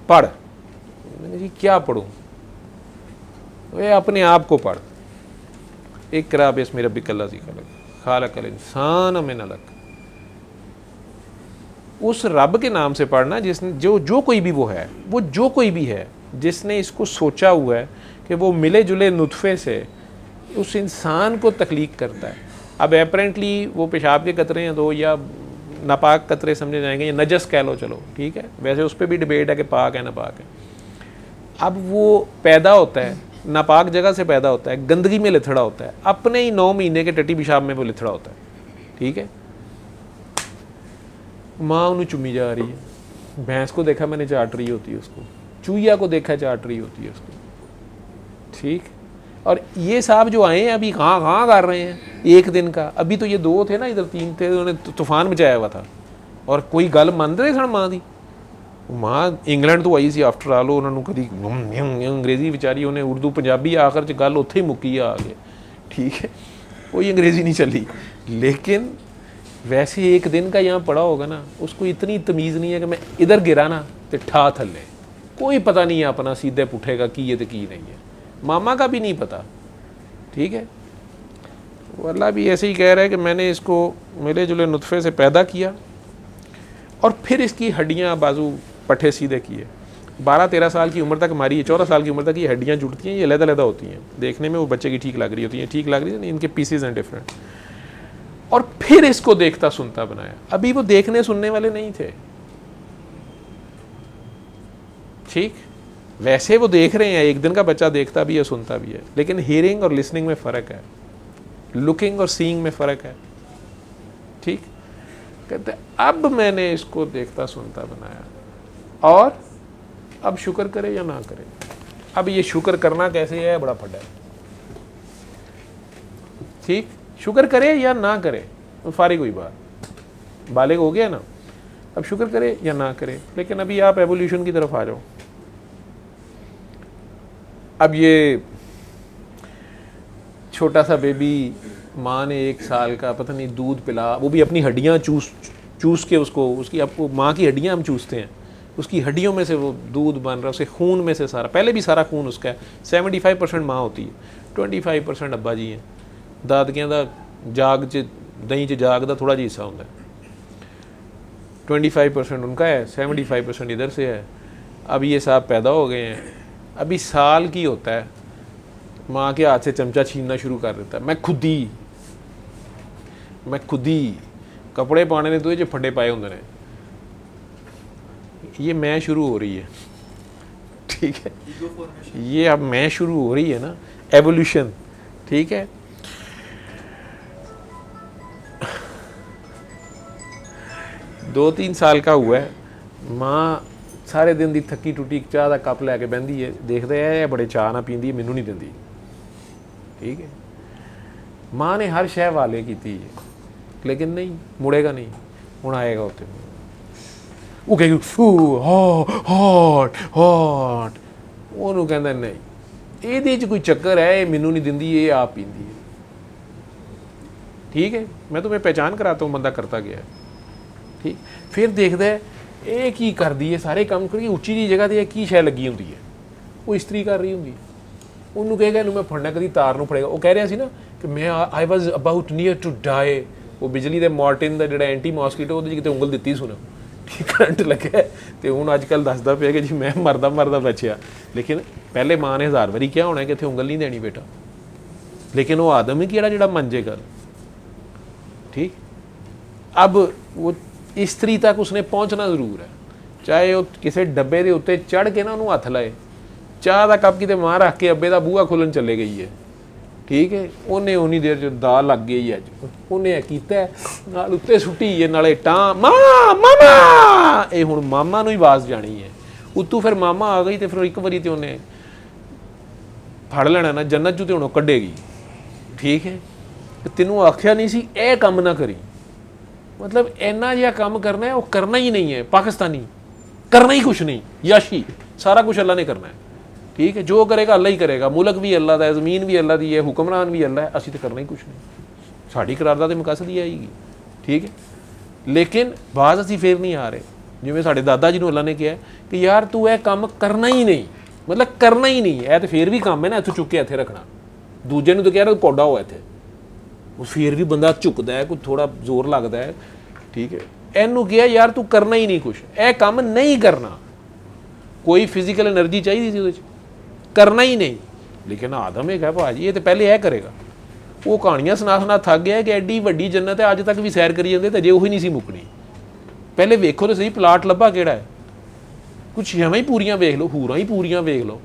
पढ़। मैंने जी क्या पढ़ूँ? वे अपने आप को पढ़। इकरा बिस्मि रब्बिकल लज़ी खलक़ खालक़ल इंसान मिन अलक़। उस रब के नाम से पढ़ना जिसने जो कोई भी वो है, वो जो कोई भी है जिसने इसको सोचा हुआ है कि वो मिले जुले नुत्फे से उस इंसान को तख्लीक करता है। अब एपरेंटली वो पेशाब के कतरे हैं तो या नापाक कतरे समझे जाएंगे या नजस कह लो, चलो ठीक है, वैसे उस पर भी डिबेट है कि पाक है नापाक है। अब वो पैदा होता है नापाक जगह से, पैदा होता है गंदगी में लिथड़ा होता है, अपने ही 9 महीने के टट्टी पेशाब में वो लिथड़ा होता है, ठीक है। माँ उन्हें चुमी जा रही है, भैंस को देखा मैंने चाट रही होती है उसको, चूहिया को देखा चाट रही होती है उसको, ठीक। और ये साहब जो आए हैं अभी कहाँ कर रहे हैं एक दिन का, अभी तो ये 2 थे ना, इधर 3 थे, उन्होंने तूफान मचाया हुआ था और कोई गल मान रहे सन माँ की। माँ इंग्लैंड तो आई सी आफ्टर आल, उन्होंने कभी अंग्रेजी विचारी, उन्हें उर्दू पंजाबी आखिर च गल उत्थे ही मुक्की आ गए, ठीक है, कोई अंग्रेज़ी नहीं चली। लेकिन वैसे एक दिन का यहाँ पड़ा होगा ना, उसको इतनी तमीज़ नहीं है कि मैं इधर गिरा ना तो ठा थले, कोई पता नहीं है अपना सीधे पुठेगा की है तो की नहीं है, मामा का भी नहीं पता, ठीक है। अल्लाह भी ऐसे ही कह रहा है कि मैंने इसको मिले जुले नुत्फे से पैदा किया और फिर इसकी हड्डियाँ बाजू पट्ठे सीधे किए। 12-13 साल की उम्र तक हमारी, 14 साल की उम्र तक ये हड्डियाँ जुड़ती हैं, ये अलग-अलग होती हैं, देखने में वो बच्चे की ठीक लग रही होती हैं, ठीक लग रही है, इनके पीसेज हैं डिफरेंट। और फिर इसको देखता सुनता बनाया। अभी वो देखने सुनने वाले नहीं थे, ठीक, वैसे वो देख रहे हैं, एक दिन का बच्चा देखता भी है सुनता भी है, लेकिन हियरिंग और लिसनिंग में फ़र्क है, लुकिंग और सीइंग में फ़र्क है, ठीक। कहते अब मैंने इसको देखता सुनता बनाया, और अब शुक्र करे या ना करे। अब ये शुक्र करना कैसे है, बड़ा फटा है, ठीक। शुक्र करे या ना करे तो फारिग हुई बात, बालिग हो गया ना। अब शुक्र करे या ना करे, लेकिन अभी आप एवोल्यूशन की तरफ आ जाओ। अब ये छोटा सा बेबी, माँ ने 1 साल का पता नहीं दूध पिला, वो भी अपनी हड्डियाँ चूस के उसको, उसकी आपको माँ की हड्डियाँ हम चूसते हैं, उसकी हड्डियों में से वो दूध बन रहा है, उसके खून में से सारा, पहले भी सारा खून उसका है। 75% माँ होती है, 25% अब्बा जी हैं। दादकियां दा जाग च दही च जाग दा थोड़ा जी हिस्सा होता है, 25% उनका है, 75% इधर से है। अब ये साहब पैदा हो गए हैं, अभी साल की होता है, माँ के हाथ से चमचा छीनना शुरू कर देता है। मैं खुद ही कपड़े पाने ने तो जो फटे पाए होंगे ने, ये मैं शुरू हो रही है, ठीक है, ये अब मैं शुरू हो रही है ना, एवोल्यूशन, ठीक है। 2-3 साल का हुआ है, माँ सारे दिन दी थकी टुटी चाह का कप लैके बहती है, देखते हैं बड़े चाह ना पींदी, मैनू नहीं दिंदी, ठीक है। माँ ने हर शह वाले की थी, लेकिन नहीं मुड़ेगा, नहीं हूँ आएगा उत्ते, वो कहेगी हॉट हॉट, ਉਹਨੂੰ ਕਹਿੰਦਾ नहीं ਇਹਦੇ 'ਚ कोई चक्कर है, मैनू नहीं दिंदी, ये आप पींदी है, ठीक है। मैं तुम्हें पहचान कराता हूँ, बंदा करता गया है, ठीक। फिर देखता है ये की करदी है, सारे काम करिए, उच्ची जी जगह ते की शै लगी होंदी है, वो इस्त्री कर रही होंगी, ਉਹਨੂੰ ਕਹੇਗਾ ਇਹਨੂੰ मैं फड़ना, कभी तार ਨੂੰ फड़ेगा। वो कह रहा सी ना कि मैं I was about near to die, वो बिजली के मॉर्टिन का जो एंटी मॉस्कीटो वो कितने उंगल दी सुना, करंट लगे तो हूँ अजकल दसदा पे कि जी मैं मरदा बचिया, लेकिन पहले माँ ने 1000 बारी क्या होना कि इतने उंगल नहीं देनी बेटा, लेकिन वो आदम ही किहड़ा जिहड़ा मंजे कर, ठीक। अब वो इस्त्री तक उसने पहुँचना जरूर है, चाहे वो किसी डब्बे के उत्ते चढ़ के ना उन्होंने हथ लाए, चाह का कप किते मां रख के अब्बे का बूहा खोलन चले गई है, ठीक है। उन्हें उन्नी देर च दाल लग गई अज, उन्हें किया नाल उत्ते सुट्टी है, नाले टां मामा मामा, ये हुण मामा नूं ही आवाज़ जानी है, उत्तों फिर मामा आ गई तो फिर एक बारी तो उन्हें फड़ लेना ना, जन्नत चों ते हुण कड्डेगी, ठीक है। तेनों आख्या नहीं सी ए काम ना करी, मतलब इन्ना जिहा काम करना है, वो करना ही नहीं है, पाकिस्तानी करना ही कुछ नहीं, याशी सारा कुछ अल्लाह ने करना है, ठीक है। जो करेगा अल्लाह ही करेगा, मुल्क भी अल्लाह का है, ज़मीन भी अल्लाह की है, हुक्मरान भी अल्लाह है, असी तो करना ही कुछ नहीं, साड़ी करारदाद मकसद ही आएगी, ठीक है। लेकिन बाज़ असी फिर नहीं आ रहे, जिवें साडे दादा जी नूं अल्लाह ने कहा कि यार तू यह काम करना ही नहीं, मतलब करना ही नहीं है, तो फिर भी काम है ना, इत्थों चुक के इत्थे रखना, दूजे नूं तो कह रहा पौधा हो इत्थे, वो फिर भी बंदा झुकदा है, कोई थोड़ा जोर लगता है, ठीक है। इनू कहा यार तू करना ही नहीं कुछ, यह काम नहीं करना, कोई फिजिकल एनर्जी चाहिए थी, करना ही नहीं। लेकिन आदम एक है भाजी, ये तो पहले यह करेगा, वो कहानियां सुना थक गया कि एड्डी वड्डी जन्नत है, अज तक भी सैर करी जाते, अजे उही नहीं सी मुकनी। पहले वेखो तो सही प्लाट लभा किहड़ा है, कुछ छवें ही पूरियां वेख लो, हूरां ही पूरियां वेख लो,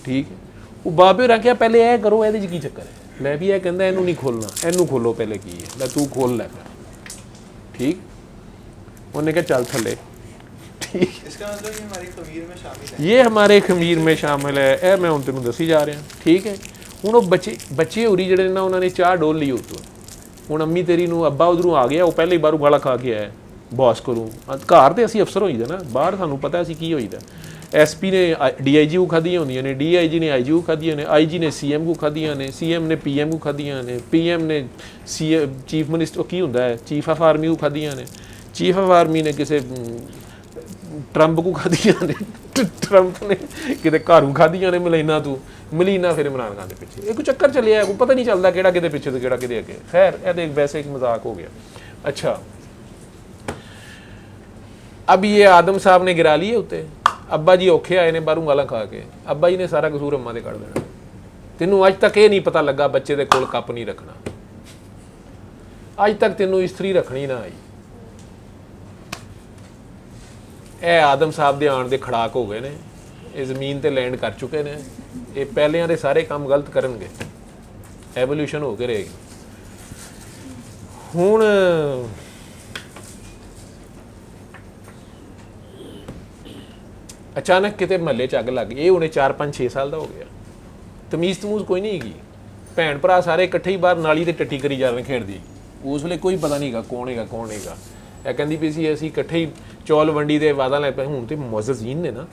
ठीक है। वो बाबे होरां कहा पहले यह करो, ये की चक्कर है, मैं भी यह कहता इनू नहीं खोलना, इनू खोलो पहले की है, मैं तू खोल लै, ठीक। उन्हें कहा चल थले, ठीक। इसका मतलब ये हमारी खमीर में शामिल है, ये हमारे खमीर में शामिल है, यह मैं हुण तैनूं दसी जा रहा, ठीक है। हुण वो बच्चे होरी जिहड़े ना उन्होंने चाह डोल ली उतों, हुण अम्मी तेरी नूं अब्बा उधरों आ गया, वो पहले ही बाहरों गाला खा के आया बॉस कोलों, घर तो असीं अफसर होईदा ना, बाहर सानूं पता असीं की होईदा। SP ने DIG को खादियां होंदियां ने, DIG ने IG को खादियां ने, IG ने CM को खादियां ने, CM ने PM को खादियां ने, PM ने चीफ मिनिस्टर की हुंदा है चीफ ऑफ आर्मी को खादियां ने, चीफ ऑफ आर्मी ने किसी ट्रंप को खादियां ने, ट्रंप ने किते घरों खादियां ने, मलीना फिर इमरान खान के पिछे, एक चक्कर चलिया है, पता नहीं चलता किहड़ा किते पिछे तो किहड़ा किते अगे। खैर यह वैसे एक मजाक हो गया। अच्छा, अब ये आदम साहब ने गिरा लिए उत्ते, ਅੱਬਾ ਜੀ ਔਖੇ ਆਏ ਨੇ ਬਾਹਰੋਂ ਗਾਲਾਂ ਖਾ ਕੇ, ਅੱਬਾ ਜੀ ਨੇ ਸਾਰਾ ਕਸੂਰ ਅੰਮਾ 'ਤੇ ਕੱਢ ਦੇਣਾ। ਤੈਨੂੰ ਅੱਜ ਤੱਕ ਇਹ ਨਹੀਂ ਪਤਾ ਲੱਗਾ ਬੱਚੇ ਦੇ ਕੋਲ ਕੱਪ ਨਹੀਂ ਰੱਖਣਾ, ਅੱਜ ਤੱਕ ਤੈਨੂੰ ਇਸਤਰੀ ਰੱਖਣੀ ਨਾ ਆਈ। ਇਹ ਆਦਮ ਸਾਹਿਬ ਦੇ ਆਉਣ ਦੇ ਖੜਾਕ ਹੋ ਗਏ ਨੇ, ਇਹ ਜ਼ਮੀਨ ਤੇ ਲੈਂਡ ਕਰ ਚੁੱਕੇ ਨੇ, ਇਹ ਪਹਿਲਿਆਂ ਦੇ ਸਾਰੇ ਕੰਮ ਗਲਤ ਕਰਨਗੇ, ਐਵੋਲੂਸ਼ਨ ਹੋ ਕੇ ਰਹੇਗੀ। ਹੁਣ ਅਚਾਨਕ ਕਿਤੇ ਮਹੱਲੇ 'ਚ ਅੱਗ ਲੱਗ ਗਈ, ਇਹ ਹੁਣੇ 4-5-6 ਸਾਲ ਦਾ ਹੋ ਗਿਆ, ਤਮੀਜ਼ ਤਮੂਜ਼ ਕੋਈ ਨਹੀਂ ਹੈਗੀ, ਭੈਣ ਭਰਾ ਸਾਰੇ ਇਕੱਠੇ ਹੀ ਬਾਹਰ ਨਾਲੀ ਤੇ ਟੱਟੀ ਕਰੀ ਜਾ ਰਹੇ ਖੇਡਦੀ, ਉਸ ਵੇਲੇ ਕੋਈ ਪਤਾ ਨਹੀਂ ਹੈਗਾ ਕੌਣ ਹੈਗਾ। ਇਹ ਕਹਿੰਦੀ ਵੀ ਅਸੀਂ ਇਕੱਠੇ ਹੀ ਚੌਲ ਵੰਡੀ ਦੇ ਵਾਦਾ ਲੈ ਪਏ। ਹੁਣ ਤੇ ਮੁਅੱਜ਼ਜ਼ੀਨ ਨੇ ਨਾ,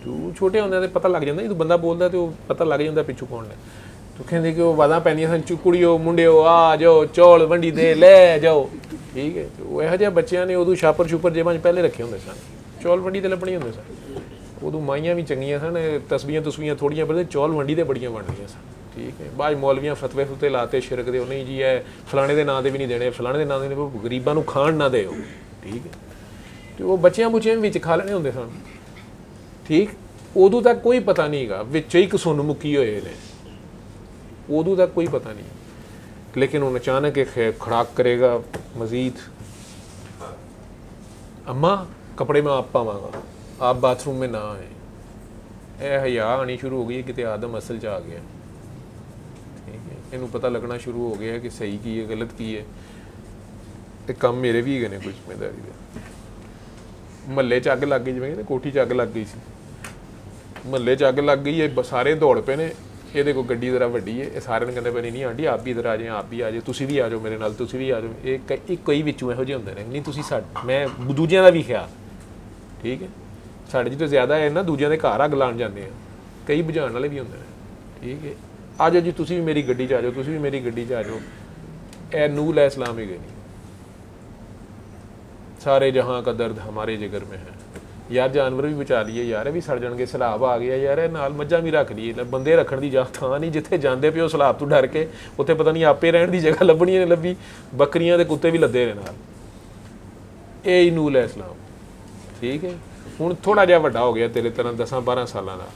ਤੂੰ ਛੋਟੇ ਹੁੰਦਿਆਂ ਤੇ ਪਤਾ ਲੱਗ ਜਾਂਦਾ, ਜਦੋਂ ਬੰਦਾ ਬੋਲਦਾ ਤੇ ਉਹ ਪਤਾ ਲੱਗ ਜਾਂਦਾ ਪਿੱਛੋਂ ਕੌਣ ਨੇ। ਤੂੰ ਕਹਿੰਦੇ ਕਿ ਉਹ ਵਾਦਾ ਪੈਂਦੀਆਂ ਸਨ, ਕੁੜੀਓ ਮੁੰਡਿਓ ਆ ਜਾਓ ਚੌਲ ਵੰਡੀ ਦੇ ਲੈ ਜਾਓ, ਠੀਕ ਹੈ। ਉਹ ਇਹੋ ਜਿਹੇ ਬੱਚਿਆਂ ਨੇ ਉਦੋਂ ਛਾਪਰ ਛੁਪਰ ਜੇਬਾਂ 'ਚ ਪਹਿਲੇ ਰੱਖੇ ਹੁੰਦੇ ਸਨ, ਚੌਲ ਵੰਡੀ ਤੇ ਲੱਭਣੇ ਹੁੰਦੇ ਸਨ। ਉਦੋਂ ਮਾਈਆਂ ਵੀ ਚੰਗੀਆਂ ਸਨ, ਤਸਵੀਆਂ ਥੋੜ੍ਹੀਆਂ ਪਰ ਚੌਲ ਵੰਡੀ ਦੇ ਬੜੀਆਂ ਵੰਡਦੀਆਂ ਸਨ, ਠੀਕ ਹੈ। ਬਾਅਦ ਮੌਲਵੀਆਂ ਫਤਵੇ ਫੁੱਤੇ ਲਾਤੇ ਸ਼ਿਰਕ ਦੇ, ਉਹ ਨਹੀਂ ਜੀ ਇਹ ਫਲਾਣੇ ਦੇ ਨਾਂ 'ਤੇ ਵੀ ਨਹੀਂ ਦੇਣੇ, ਫਲਾਣੇ ਦੇ ਨਾਂ ਦੇ ਗਰੀਬਾਂ ਨੂੰ ਖਾਣ ਨਾ ਦਿਓ, ਠੀਕ ਹੈ। ਅਤੇ ਉਹ ਬੱਚਿਆਂ ਬੁੱਚਿਆਂ ਵਿੱਚ ਖਾ ਲੈਣੇ ਹੁੰਦੇ ਸਨ, ਠੀਕ। ਉਦੋਂ ਤੱਕ ਕੋਈ ਪਤਾ ਨਹੀਂ ਹੈਗਾ, ਵਿੱਚ ਹੀ ਕਸੁੰਨ ਮੁੱਕੀ ਹੋਏ ਨੇ, ਉਦੋਂ ਤੱਕ ਕੋਈ ਪਤਾ ਨਹੀਂ। लेकिन उन अचानक एक खड़ाक करेगा मज़ीद, अम्मा कपड़े में आप पावांगा, आप बाथरूम में ना आए। ਇਹ ਹਯਾ ਆਣੀ ਸ਼ੁਰੂ ਹੋ ਗਈ ਕਿਤੇ ਆਦਮ ਅਸਲ 'ਚ ਆ ਗਿਆ, ਠੀਕ ਹੈ। ਇਹਨੂੰ ਪਤਾ ਲੱਗਣਾ ਸ਼ੁਰੂ ਹੋ ਗਿਆ ਕਿ ਸਹੀ ਕੀ ਹੈ ਗਲਤ ਕੀ ਹੈ। ਤੇ ਕੰਮ ਮੇਰੇ ਵੀ ਹੈਗੇ ਨੇ ਕੋਈ ਜ਼ਿੰਮੇਦਾਰੀ ਦੇ। ਮਹੱਲੇ 'ਚ ਅੱਗ ਲੱਗ ਗਈ, ਜਿਵੇਂ ਕੋਠੀ 'ਚ ਅੱਗ ਲੱਗ ਗਈ ਸੀ, ਮਹੱਲੇ 'ਚ ਅੱਗ ਲੱਗ ਗਈ, ਇਹ ਸਾਰੇ ਦੌੜ ਪਏ ਨੇ। ਇਹਦੇ ਕੋਲ ਗੱਡੀ ਜ਼ਰਾ ਵੱਡੀ ਹੈ, ਇਹ ਸਾਰਿਆਂ ਨੂੰ ਕਹਿੰਦੇ ਪਏ ਨਹੀਂ ਆਂਟੀ ਆਪ ਵੀ ਇੱਧਰ ਆ ਜਾਏ, ਆਪ ਵੀ ਆ ਜਾਓ, ਤੁਸੀਂ ਵੀ ਆ ਜਾਓ ਮੇਰੇ ਨਾਲ, ਤੁਸੀਂ ਵੀ ਆ ਜਾਓ। ਇਹ ਕਈ ਵਿੱਚੋਂ ਇਹੋ ਜਿਹੇ ਹੁੰਦੇ ਨੇ, ਨਹੀਂ ਤੁਸੀਂ ਮੈਂ ਦੂਜਿਆਂ ਦਾ ਵੀ ਖਿਆਲ, ਠੀਕ ਹੈ। ਸਾਡੇ ਜਿੱਥੇ ਜ਼ਿਆਦਾ ਹੈ ਨਾ, ਦੂਜਿਆਂ ਦੇ ਘਰ ਅੱਗ ਲਾਉਣ ਜਾਂਦੇ ਆ, ਕਈ ਬੁਝਾਉਣ ਵਾਲੇ ਵੀ ਹੁੰਦੇ ਨੇ, ਠੀਕ ਹੈ। ਆ ਜਾਓ ਜੀ ਤੁਸੀਂ ਵੀ ਮੇਰੀ ਗੱਡੀ 'ਚ ਆ ਜਾਓ, ਤੁਸੀਂ ਵੀ ਮੇਰੀ ਗੱਡੀ 'ਚ ਆ ਜਾਓ। ਇਹ ਨੂਹ अलैहि सलाम ही गए नहीं, सारे जहाँ का दर्द हमारे जिगर में है। यार जानवर भी बचा लिए यार, भी सड़ जाएंगे, सैलाब आ गया यार, नाल मझां भी रख लिए, बंदे रखण दी थां नहीं, जिथे जांदे पिओ सैलाब तो डर के उत्थे पता नहीं आपे रहण दी जगह लभणी नहीं लभी, बकरियां दे कुत्ते भी लदे ने नाल। ਇਹ ਨੂਹ अलैहि सलाम, ठीक है। ਹੁਣ ਥੋੜਾ ਜਿਹਾ ਵੱਡਾ ਹੋ ਗਿਆ ਤੇਰੇ ਤਰ੍ਹਾਂ 10-12 ਸਾਲਾਂ ਦਾ,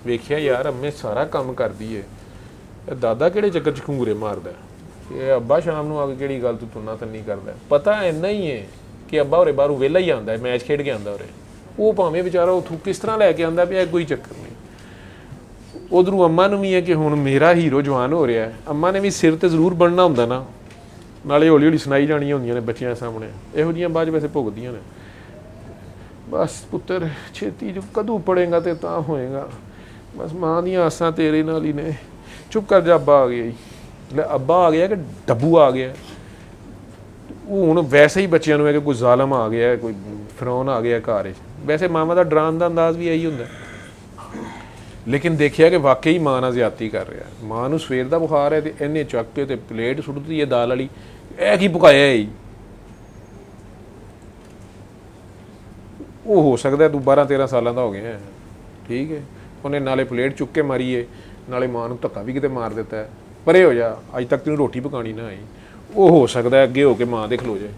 ਵੇਖਿਆ ਯਾਰ ਅੰਮੇ ਸਾਰਾ ਕੰਮ ਕਰਦੀ ਏ, ਇਹ ਦਾਦਾ ਕਿਹੜੇ ਚੱਕਰ 'ਚ ਖੰਗੂਰੇ ਮਾਰਦਾ, ਇਹ ਅੱਬਾ ਸ਼ਾਮ ਨੂੰ ਆ ਕੇ ਕਿਹੜੀ ਗੱਲ ਤੂੰ ਤੁੰਨਾ ਤੰਨੀ ਕਰਦਾ। ਪਤਾ ਇੰਨਾ ਹੀ ਹੈ ਕਿ ਅੱਬਾ ਉਰੇ ਬਾਹਰੋਂ ਵਿਹਲਾ ਹੀ ਆਉਂਦਾ, ਮੈਚ ਖੇਡ ਕੇ ਆਉਂਦਾ ਉਰੇ, ਉਹ ਭਾਵੇਂ ਵਿਚਾਰਾ ਉੱਥੋਂ ਕਿਸ ਤਰ੍ਹਾਂ ਲੈ ਕੇ ਆਉਂਦਾ ਵੀ ਇਹ ਕੋਈ ਚੱਕਰ ਨਹੀਂ। ਉਧਰੋਂ ਅੰਮਾ ਨੂੰ ਵੀ ਹੈ ਕਿ ਹੁਣ ਮੇਰਾ ਹੀਰੋ ਜਵਾਨ ਹੋ ਰਿਹਾ, ਅੰਮਾ ਨੇ ਵੀ ਸਿਰ ਤੇ ਜ਼ਰੂਰ ਬਣਨਾ ਹੁੰਦਾ ਨਾ, ਨਾਲੇ ਹੌਲੀ ਹੌਲੀ ਸੁਣਾਈ ਜਾਣੀਆਂ ਹੁੰਦੀਆਂ ਨੇ ਬੱਚਿਆਂ ਸਾਹਮਣੇ, ਇਹੋ ਜਿਹੀਆਂ ਬਾਅਦ ਵੈਸੇ ਭੁਗਤਦੀਆਂ ਨੇ। बस पुत्र छेती जो कदू पड़ेगा तो ता होएगा, बस माँ दियाँ आसां तेरे नाल ही ने। चुप कर जा, अब्बा आ गया जी। ले अब्बा आ गया कि डब्बू आ गया, हूँ वैसे ही बच्चों को है कि कोई जालम आ गया, कोई फिरौन आ गया घर। वैसे मामा का डरान का अंदाज भी यही होंगे, लेकिन देखिया कि वाकई माँ नाल ज्यादती कर रहा है। माँ नूं सवेर का बुखार है तो इन्हें चक के प्लेट सुट्टी है दाल वाली, यह की पकाया है। वो हो सकता है तू 12-13 साल का हो गया है, ठीक है। उन्हें नाले प्लेट चुक के मारी है, नाले माँ को धक्का भी किते मार देता है, परे हो जा अज तक तेन रोटी पकानी ना आई। वो हो सकता है अगे होके माँ दे खलो जाए,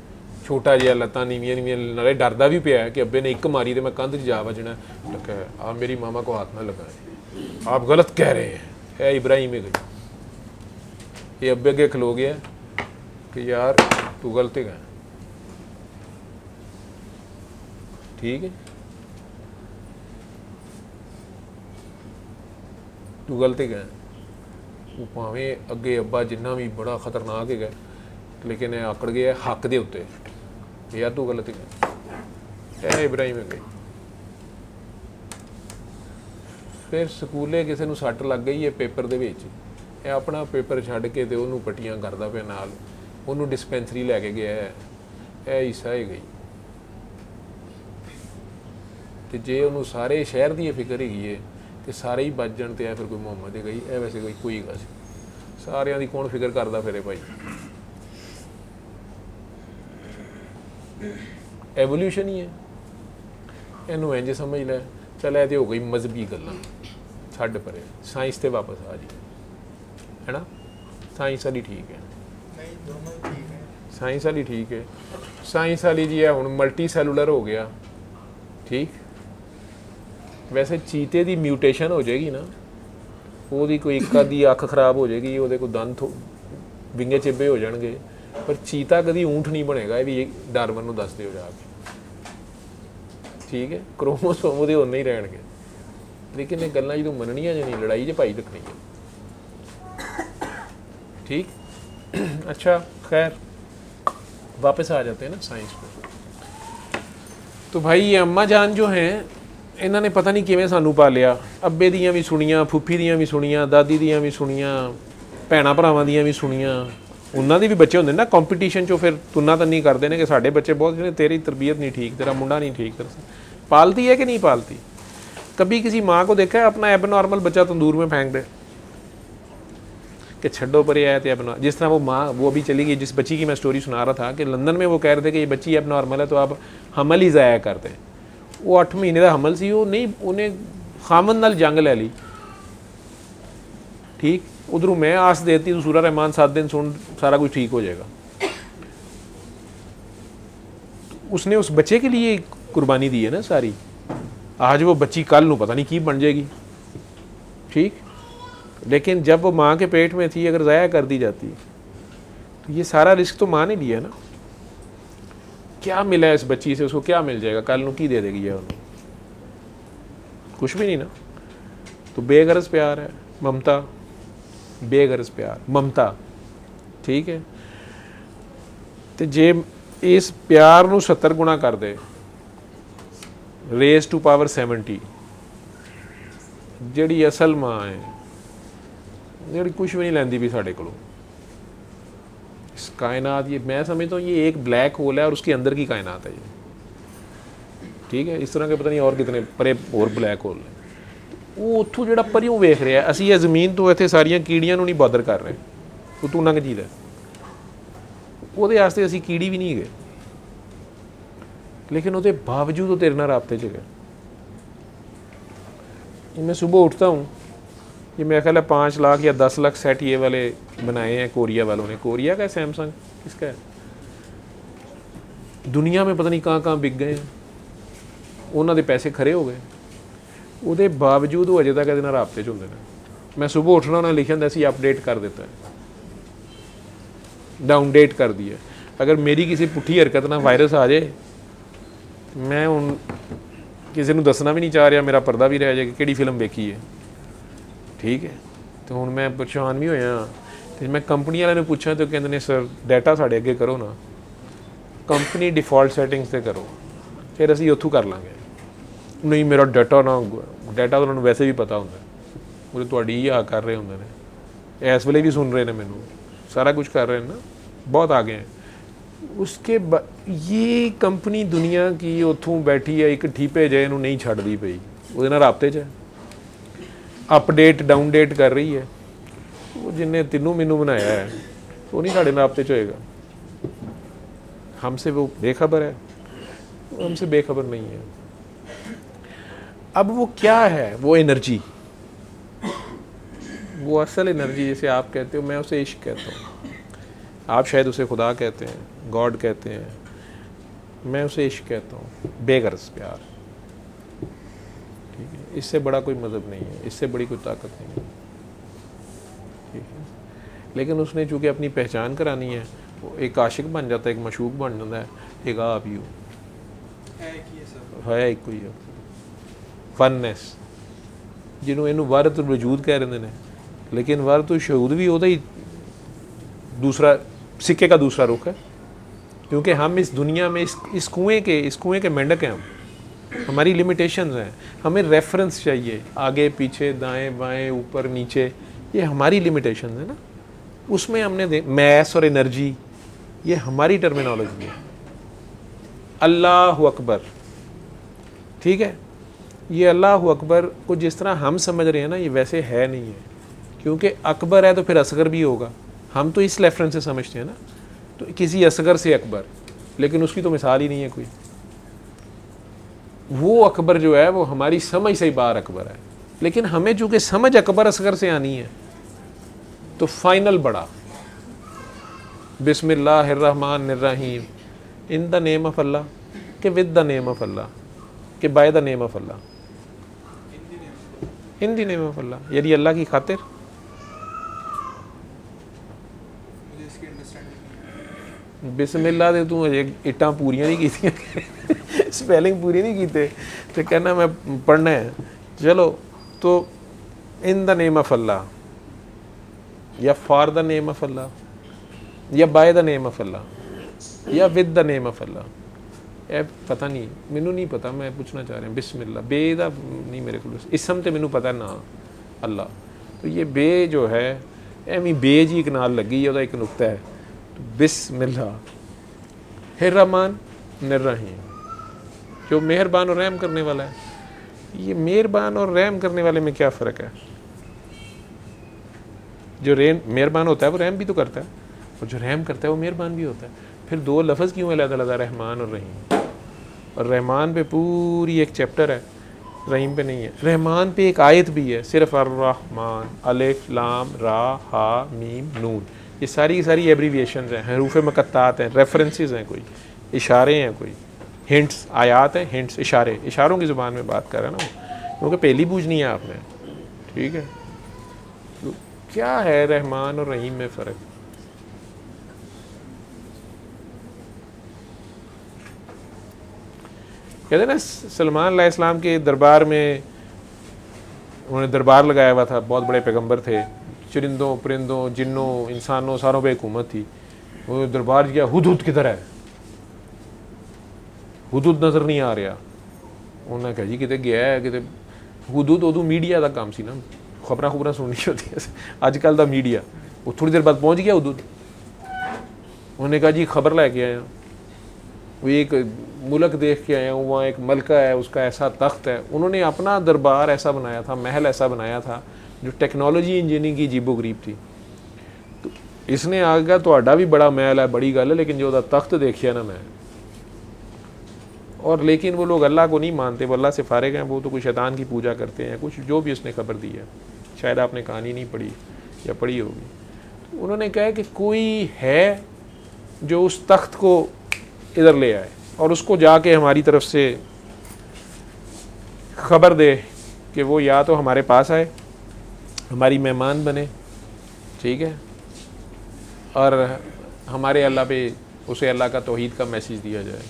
छोटा जिहा लत्तां नीवियां नीवियां, नाले डरदा भी पिया कि अब्बे ने एक मारी तो मैं कंध जा बजना, लगा आप मेरी मामा को हाथ ना लगाए, आप गलत कह रहे हैं। है इब्राहिम है गई, ये अब्बे अगे खलो गया कि यार तू गलत है, ठीक है, तू गलत है। वो भावें अगे अब्बा जिन्ना भी बड़ा खतरनाक है, लेकिन आकड़ गया हक दे उत्ते, यार तू गलत है। इब्राहिम है गई। फिर स्कूले किसी नूं सट लग गई है पेपर दे विच, अपना पेपर छड्ड के ते उहनूं पट्टियां करदा पिया, नाल उहनूं डिस्पेंसरी लैके गया है, यह हिस्सा है गई। तो जे उन्होंने सारे शहर की फिक्र हैगी है तो सारे ही बच जाण, तो फिर कोई मुहम्मद है गई, यह वैसे कोई गल सारियां दी कौन फिक्र करता फिरे भाई। एवोल्यूशन ही है, इनू इंज समझ लै। चल ये तो हो गई मजहबी गल्लां, छड्ड परे, साइंस ते वापस आ जी, है ना। साइंस वाली ठीक है, साइंस वाली ठीक है। साइंस वाली जी है हुण मल्टी सैलूलर हो गया, ठीक। ਵੈਸੇ ਚੀਤੇ ਦੀ ਮਿਊਟੇਸ਼ਨ ਹੋ ਜਾਏਗੀ ਨਾ, ਉਹਦੀ ਕੋਈ ਇੱਕ ਅੱਧੀ ਅੱਖ ਖਰਾਬ ਹੋ ਜਾਏਗੀ, ਉਹਦੇ ਕੋਈ ਦੰਦ ਵਿੰਗੇ ਚਿੱਬੇ ਹੋ ਜਾਣਗੇ, ਪਰ ਚੀਤਾ ਕਦੀ ਊਂਠ ਨਹੀਂ ਬਣੇਗਾ। ਇਹ ਵੀ ਡਾਰਵਨ ਨੂੰ ਦੱਸ ਦਿਓ ਜਾ ਕੇ, ਠੀਕ ਹੈ। ਕ੍ਰੋਮੋਸੋਮ ਉਹਦੇ ਉਨੇ ਹੀ ਰਹਿਣਗੇ, ਲੇਕਿਨ ਇਹ ਗੱਲਾਂ ਜਦੋਂ ਮੰਨਣੀਆਂ ਜਾਂ ਨਹੀਂ, ਲੜਾਈ 'ਚ ਭਾਈ ਰੱਖਣੀ है, ठीक। अच्छा खैर वापस आ जाते हैं ना साइंस पे। तो भाई ये अम्मा जान जो हैं, ਇਹਨਾਂ ਨੇ ਪਤਾ ਨਹੀਂ ਕਿਵੇਂ ਸਾਨੂੰ ਪਾਲਿਆ। ਅੱਬੇ ਦੀਆਂ ਵੀ ਸੁਣੀਆਂ, ਫੁੱਫੀ ਦੀਆਂ ਵੀ ਸੁਣੀਆਂ, ਦਾਦੀ ਦੀਆਂ ਵੀ ਸੁਣੀਆਂ, ਭੈਣਾਂ ਭਰਾਵਾਂ ਦੀਆਂ ਵੀ ਸੁਣੀਆਂ। ਉਹਨਾਂ ਦੇ ਵੀ ਬੱਚੇ ਹੁੰਦੇ ਨਾ ਕੰਪੀਟੀਸ਼ਨ 'ਚੋਂ, ਫਿਰ ਤੁੰਨਾ ਤੰਨੀ ਕਰਦੇ ਨੇ ਕਿ ਸਾਡੇ ਬੱਚੇ ਬਹੁਤ ਜਿਹੜੇ, ਤੇਰੀ ਤਰਬੀਅਤ नहीं ठीक, तेरा मुंडा नहीं ठीक। पालती है कि नहीं पालती? कभी किसी माँ को देखा है अपना एबनॉर्मल बच्चा तंदूर में फेंक दे कि छड्डो पर आया तो एबनॉर्मल? जिस तरह वो माँ, वो अभी चली गई, जिस बच्ची की मैं स्टोरी सुना रहा था कि लंदन में वो कह रहे थे कि ये बच्ची एबनॉर्मल है तो आप हमल ही ज़ाया करते हैं। वो 8 महीने का हमल सी, वो नहीं, उन्हें खामन नाल जंग लै ली, ठीक। उधरों मैं आस देती तो सूरा रहमान 7 दिन सुन, सारा कुछ ठीक हो जाएगा। उसने उस बच्चे के लिए कुर्बानी दी है ना सारी। आज वो बच्ची कल नू पता नहीं की बन जाएगी, ठीक। लेकिन जब वो माँ के पेट में थी, अगर ज़ाया कर दी जाती तो ये सारा रिस्क तो माँ ने लिया ना। क्या मिला है इस बच्ची से, उसको क्या मिल जाएगा कल नू, की दे देगी ये उन्हें? कुछ भी नहीं ना। तो बेगरज प्यार है, ममता, बेगरज प्यार, ममता, ठीक है। तो जे इस प्यार नू 70 गुणा कर दे, रेस टू पावर 70, ਜਿਹੜੀ ਅਸਲ ਮਾਂ ਹੈ, ਜਿਹੜੀ कुछ भी नहीं लैंदी भी साढ़े को। इस कायनात, ये मैं समझता हूँ ये एक ब्लैक होल है और उसके अंदर की कायनात है ये, ठीक है। इस तरह के पता नहीं और कितने परे और ब्लैक होल ने। वो उत्थों ਜਿਹੜਾ ਪਰਿਓਂ ਵੇਖ ਰਿਹਾ, ਅਸੀਂ ਇਹ ਜ਼ਮੀਨ ਤੋਂ ਇੱਥੇ ਸਾਰੀਆਂ ਕੀੜੀਆਂ ਨੂੰ ਨਹੀਂ ਬਾਦਰ ਕਰ ਰਹੇ, ਉਹ ਤੂੰ ਨੰਗ ਜੀਦਾ, ਉਹਦੇ ਵਾਸਤੇ ਅਸੀਂ ਕੀੜੀ ਵੀ ਨਹੀਂ ਗਏ, लेकिन उसके बावजूद वो तेरे नाल राब्ते च गए। मैं सुबह उठता हूँ, ये मेरा ख्याल है 5 लाख या 10 लाख सेट ये वाले बनाए हैं कोरिया वालों ने। कोरिया का, सैमसंग किसका है, दुनिया में पता नहीं कहाँ कहाँ बिक गए हैं, उन्होंने पैसे खरे हो गए, उसके बावजूद वो अजे तक ਇਹਦੇ ਨਾਲ ਰਾਬਤੇ 'ਚ ਹੁੰਦੇ ਨੇ। मैं सुबह उठना, उन्होंने लिखा था ਅਸੀਂ अपडेट कर देता है, डाउनडेट कर दिया। अगर मेरी किसी पुट्ठी हरकत ना वायरस आ जाए, मैं ਹੁਣ ਕਿਸੇ ਨੂੰ ਦੱਸਣਾ ਵੀ ਨਹੀਂ ਚਾਹ ਰਿਹਾ, ਮੇਰਾ ਪਰਦਾ ਵੀ ਰਹਿ ਜਾਏ ਕਿ ਕਿਹੜੀ ਫਿਲਮ ਵੇਖੀ ਹੈ, ਠੀਕ ਹੈ। ਤੇ ਹੁਣ ਮੈਂ ਪਰੇਸ਼ਾਨ ਵੀ ਹੋਇਆ, ਤੇ ਮੈਂ ਕੰਪਨੀ ਵਾਲਿਆਂ ਨੂੰ ਪੁੱਛਾਂ ਤੇ ਕਹਿੰਦੇ ਨੇ ਸਰ ਡਾਟਾ ਸਾਡੇ ਅੱਗੇ ਕਰੋ ਨਾ, ਕੰਪਨੀ ਡਿਫਾਲਟ ਸੈਟਿੰਗਸ ਤੇ ਕਰੋ, ਫਿਰ ਅਸੀਂ ਉੱਥੋਂ ਕਰ ਲਾਂਗੇ। ਨਹੀਂ ਮੇਰਾ ਡਾਟਾ ਨਾ, ਡਾਟਾ ਉਹਨਾਂ ਨੂੰ ਵੈਸੇ ਵੀ ਪਤਾ ਹੁੰਦਾ, ਉਹ ਤੁਹਾਡੀ ਹੀ ਆ ਕਰ ਰਹੇ ਹੁੰਦੇ ਨੇ, ਇਸ ਵੇਲੇ ਵੀ ਸੁਣ ਰਹੇ ਨੇ ਮੈਨੂੰ, ਸਾਰਾ ਕੁਝ ਕਰ ਰਹੇ ਨੇ ਨਾ, ਬਹੁਤ ਆ ਗਏ। उसके ये कंपनी दुनिया की उतों बैठी है, एक ठीपे जे इनू नहीं छड्डदी पई, ਉਹਦੇ ਨਾਲ ਰਾਬਤੇ 'ਚ अपडेट डाउनडेट कर रही है। वो जिन्हें तिनू मैनू बनाया है वो नहीं साढ़े राबते 'ਚ होएगा, हमसे वो बेखबर है, वो हमसे बेखबर नहीं है। अब वो क्या है, वो एनर्जी, वो असल एनर्जी जिसे आप कहते हो, मैं उसे इश्क कहता हूँ, आप शायद उसे खुदा कहते हैं, गॉड कहते हैं, मैं उसे इश्क कहता हूँ, बेगरज प्यार, ठीक है। इससे बड़ा कोई मज़हब नहीं है, इससे बड़ी कोई ताकत नहीं है, ठीक है। लेकिन उसने चूँकि अपनी पहचान करानी है, वो एक आशिक बन जाता है, एक मशूक बन जाता है, एक आप ही हो, है एक कोई फननेस, जिन्होंने इनू वारत वजूद कह रहे हैं, लेकिन वारत शहूद भी होता ही दूसरा सिक्के का दूसरा रुख है, क्योंकि हम इस दुनिया में इस कुएं के मेंढक हैं, हम, हमारी लिमिटेशंस हैं, हमें रेफरेंस चाहिए, आगे पीछे दाएं बाएं ऊपर नीचे, ये हमारी लिमिटेशंस है ना। उसमें हमने मैस और एनर्जी, ये हमारी टर्मिनोलॉजी है। अल्लाह अकबर, ठीक है, ये अल्लाह अकबर को जिस तरह हम समझ रहे हैं ना, ये वैसे है नहीं है, क्योंकि अकबर है तो फिर असगर भी होगा, हम तो इस रेफरेंस से समझते हैं ना, तो किसी असगर से अकबर, लेकिन उसकी तो मिसाल ही नहीं है कोई। वो अकबर जो है वो हमारी समझ से ही बाहर अकबर है, लेकिन हमें चूँकि समझ अकबर असगर से आनी है, तो फाइनल बड़ा बिस्मिल्लाहिर्रहमानिर्रहीम, in the name of Allah, के with the name of Allah, के by the name of Allah, in the name of Allah, यानी अल्लाह की खातिर। मुझे इसकी अंडरस्टैंडिंग बिस्मिल्लाह दे तू अजे इट्टां पूरियां नहीं कीतियां, स्पैलिंग पूरी नहीं कीते तो कहना मैं पढ़ना है। चलो तो इन द नेम ऑफ अल्लाह या फॉर द नेम ऑफ अल्लाह या बाय द नेम ऑफ अल्लाह या विद द नेम ऑफ अल्लाह, ए पता नहीं, मैनू नहीं पता, मैं पूछना चाह रहा बिस्मिल्लाह बे दा नहीं मेरे को इसम तो मैनू पता ना अल्लाह, तो ये बे जो है एवं बे जी एक नाल लगी है, एक नुकता है, तो बिस्मिल्लाह हिर रहमान निर्रहीम, जो मेहरबान और रहम करने वाला है। ये मेहरबान और रहम करने वाले में क्या फ़र्क है? जो मेहरबान होता है वो रहम भी तो करता है, और जो रहम करता है वो मेहरबान भी होता है। फिर दो लफ्ज़ क्यों है अलग-अलग, रहमान और रहीम? और रहमान पे पूरी एक चैप्टर है, रहीम पे नहीं है। रहमान पे एक आयत भी है, सिर्फ अर्रहमान, अलिफ लाम रा हा मीम नून, ये सारी की सारी एब्रीविएशंस हैं, हरूफ मुक़त्तात हैं, रेफरेंसेस हैं, कोई इशारे हैं, कोई हिंट्स, आयात हैं, हिंट्स, इशारे, इशारों की ज़ुबान में बात कर रहा है ना, क्योंकि पहली पूछनी है आपने, ठीक है। तो क्या है रहमान और रहीम में फ़र्क? कहते ना सलमान अलैहिस्सलाम के दरबार में, उन्होंने दरबार लगाया हुआ था, बहुत बड़े पैगंबर थे, चरिंदों परिंदों जिन्नों इंसानों सारों पे हुकूमत थी। वो दरबार गया, हुदहुद किधर है? हुदहुद नज़र नहीं आ रहा। उन्होंने कहा जी किते गया है किते। हुदहुद उदू मीडिया का काम सी ना, खबरां खुबरां सुननी होती है अजकल का मीडिया। वो थोड़ी देर बाद पहुँच गया हुदहुद, उन्होंने कहा जी खबर लैके आया, वो एक मुल्क देख के आया हूँ, वहाँ एक मलका है, उसका ऐसा तख्त है। उन्होंने अपना दरबार ऐसा बनाया था, महल ऐसा बनाया था जो टेक्नोलॉजी इंजीनियरिंग की अजीबो गरीब थी। तो इसने आगे तो भी बड़ा महल है, बड़ी गल है, लेकिन जो तख्त देखिए ना मैं, और लेकिन वो लोग अल्लाह को नहीं मानते, वो अल्लाह से फारिग हैं, वो तो कोई शैतान की पूजा करते हैं, कुछ जो भी उसने खबर दी है, शायद आपने कहानी नहीं पढ़ी या पढ़ी होगी। तो उन्होंने कहा कि कोई है जो उस तख्त को इधर ले आए और उसको जाके हमारी तरफ से खबर दे कि वो या तो हमारे पास आए, हमारी मेहमान बने, ठीक है, और हमारे अल्लाह पे उसे अल्लाह का तौहीद का मैसेज दिया जाए,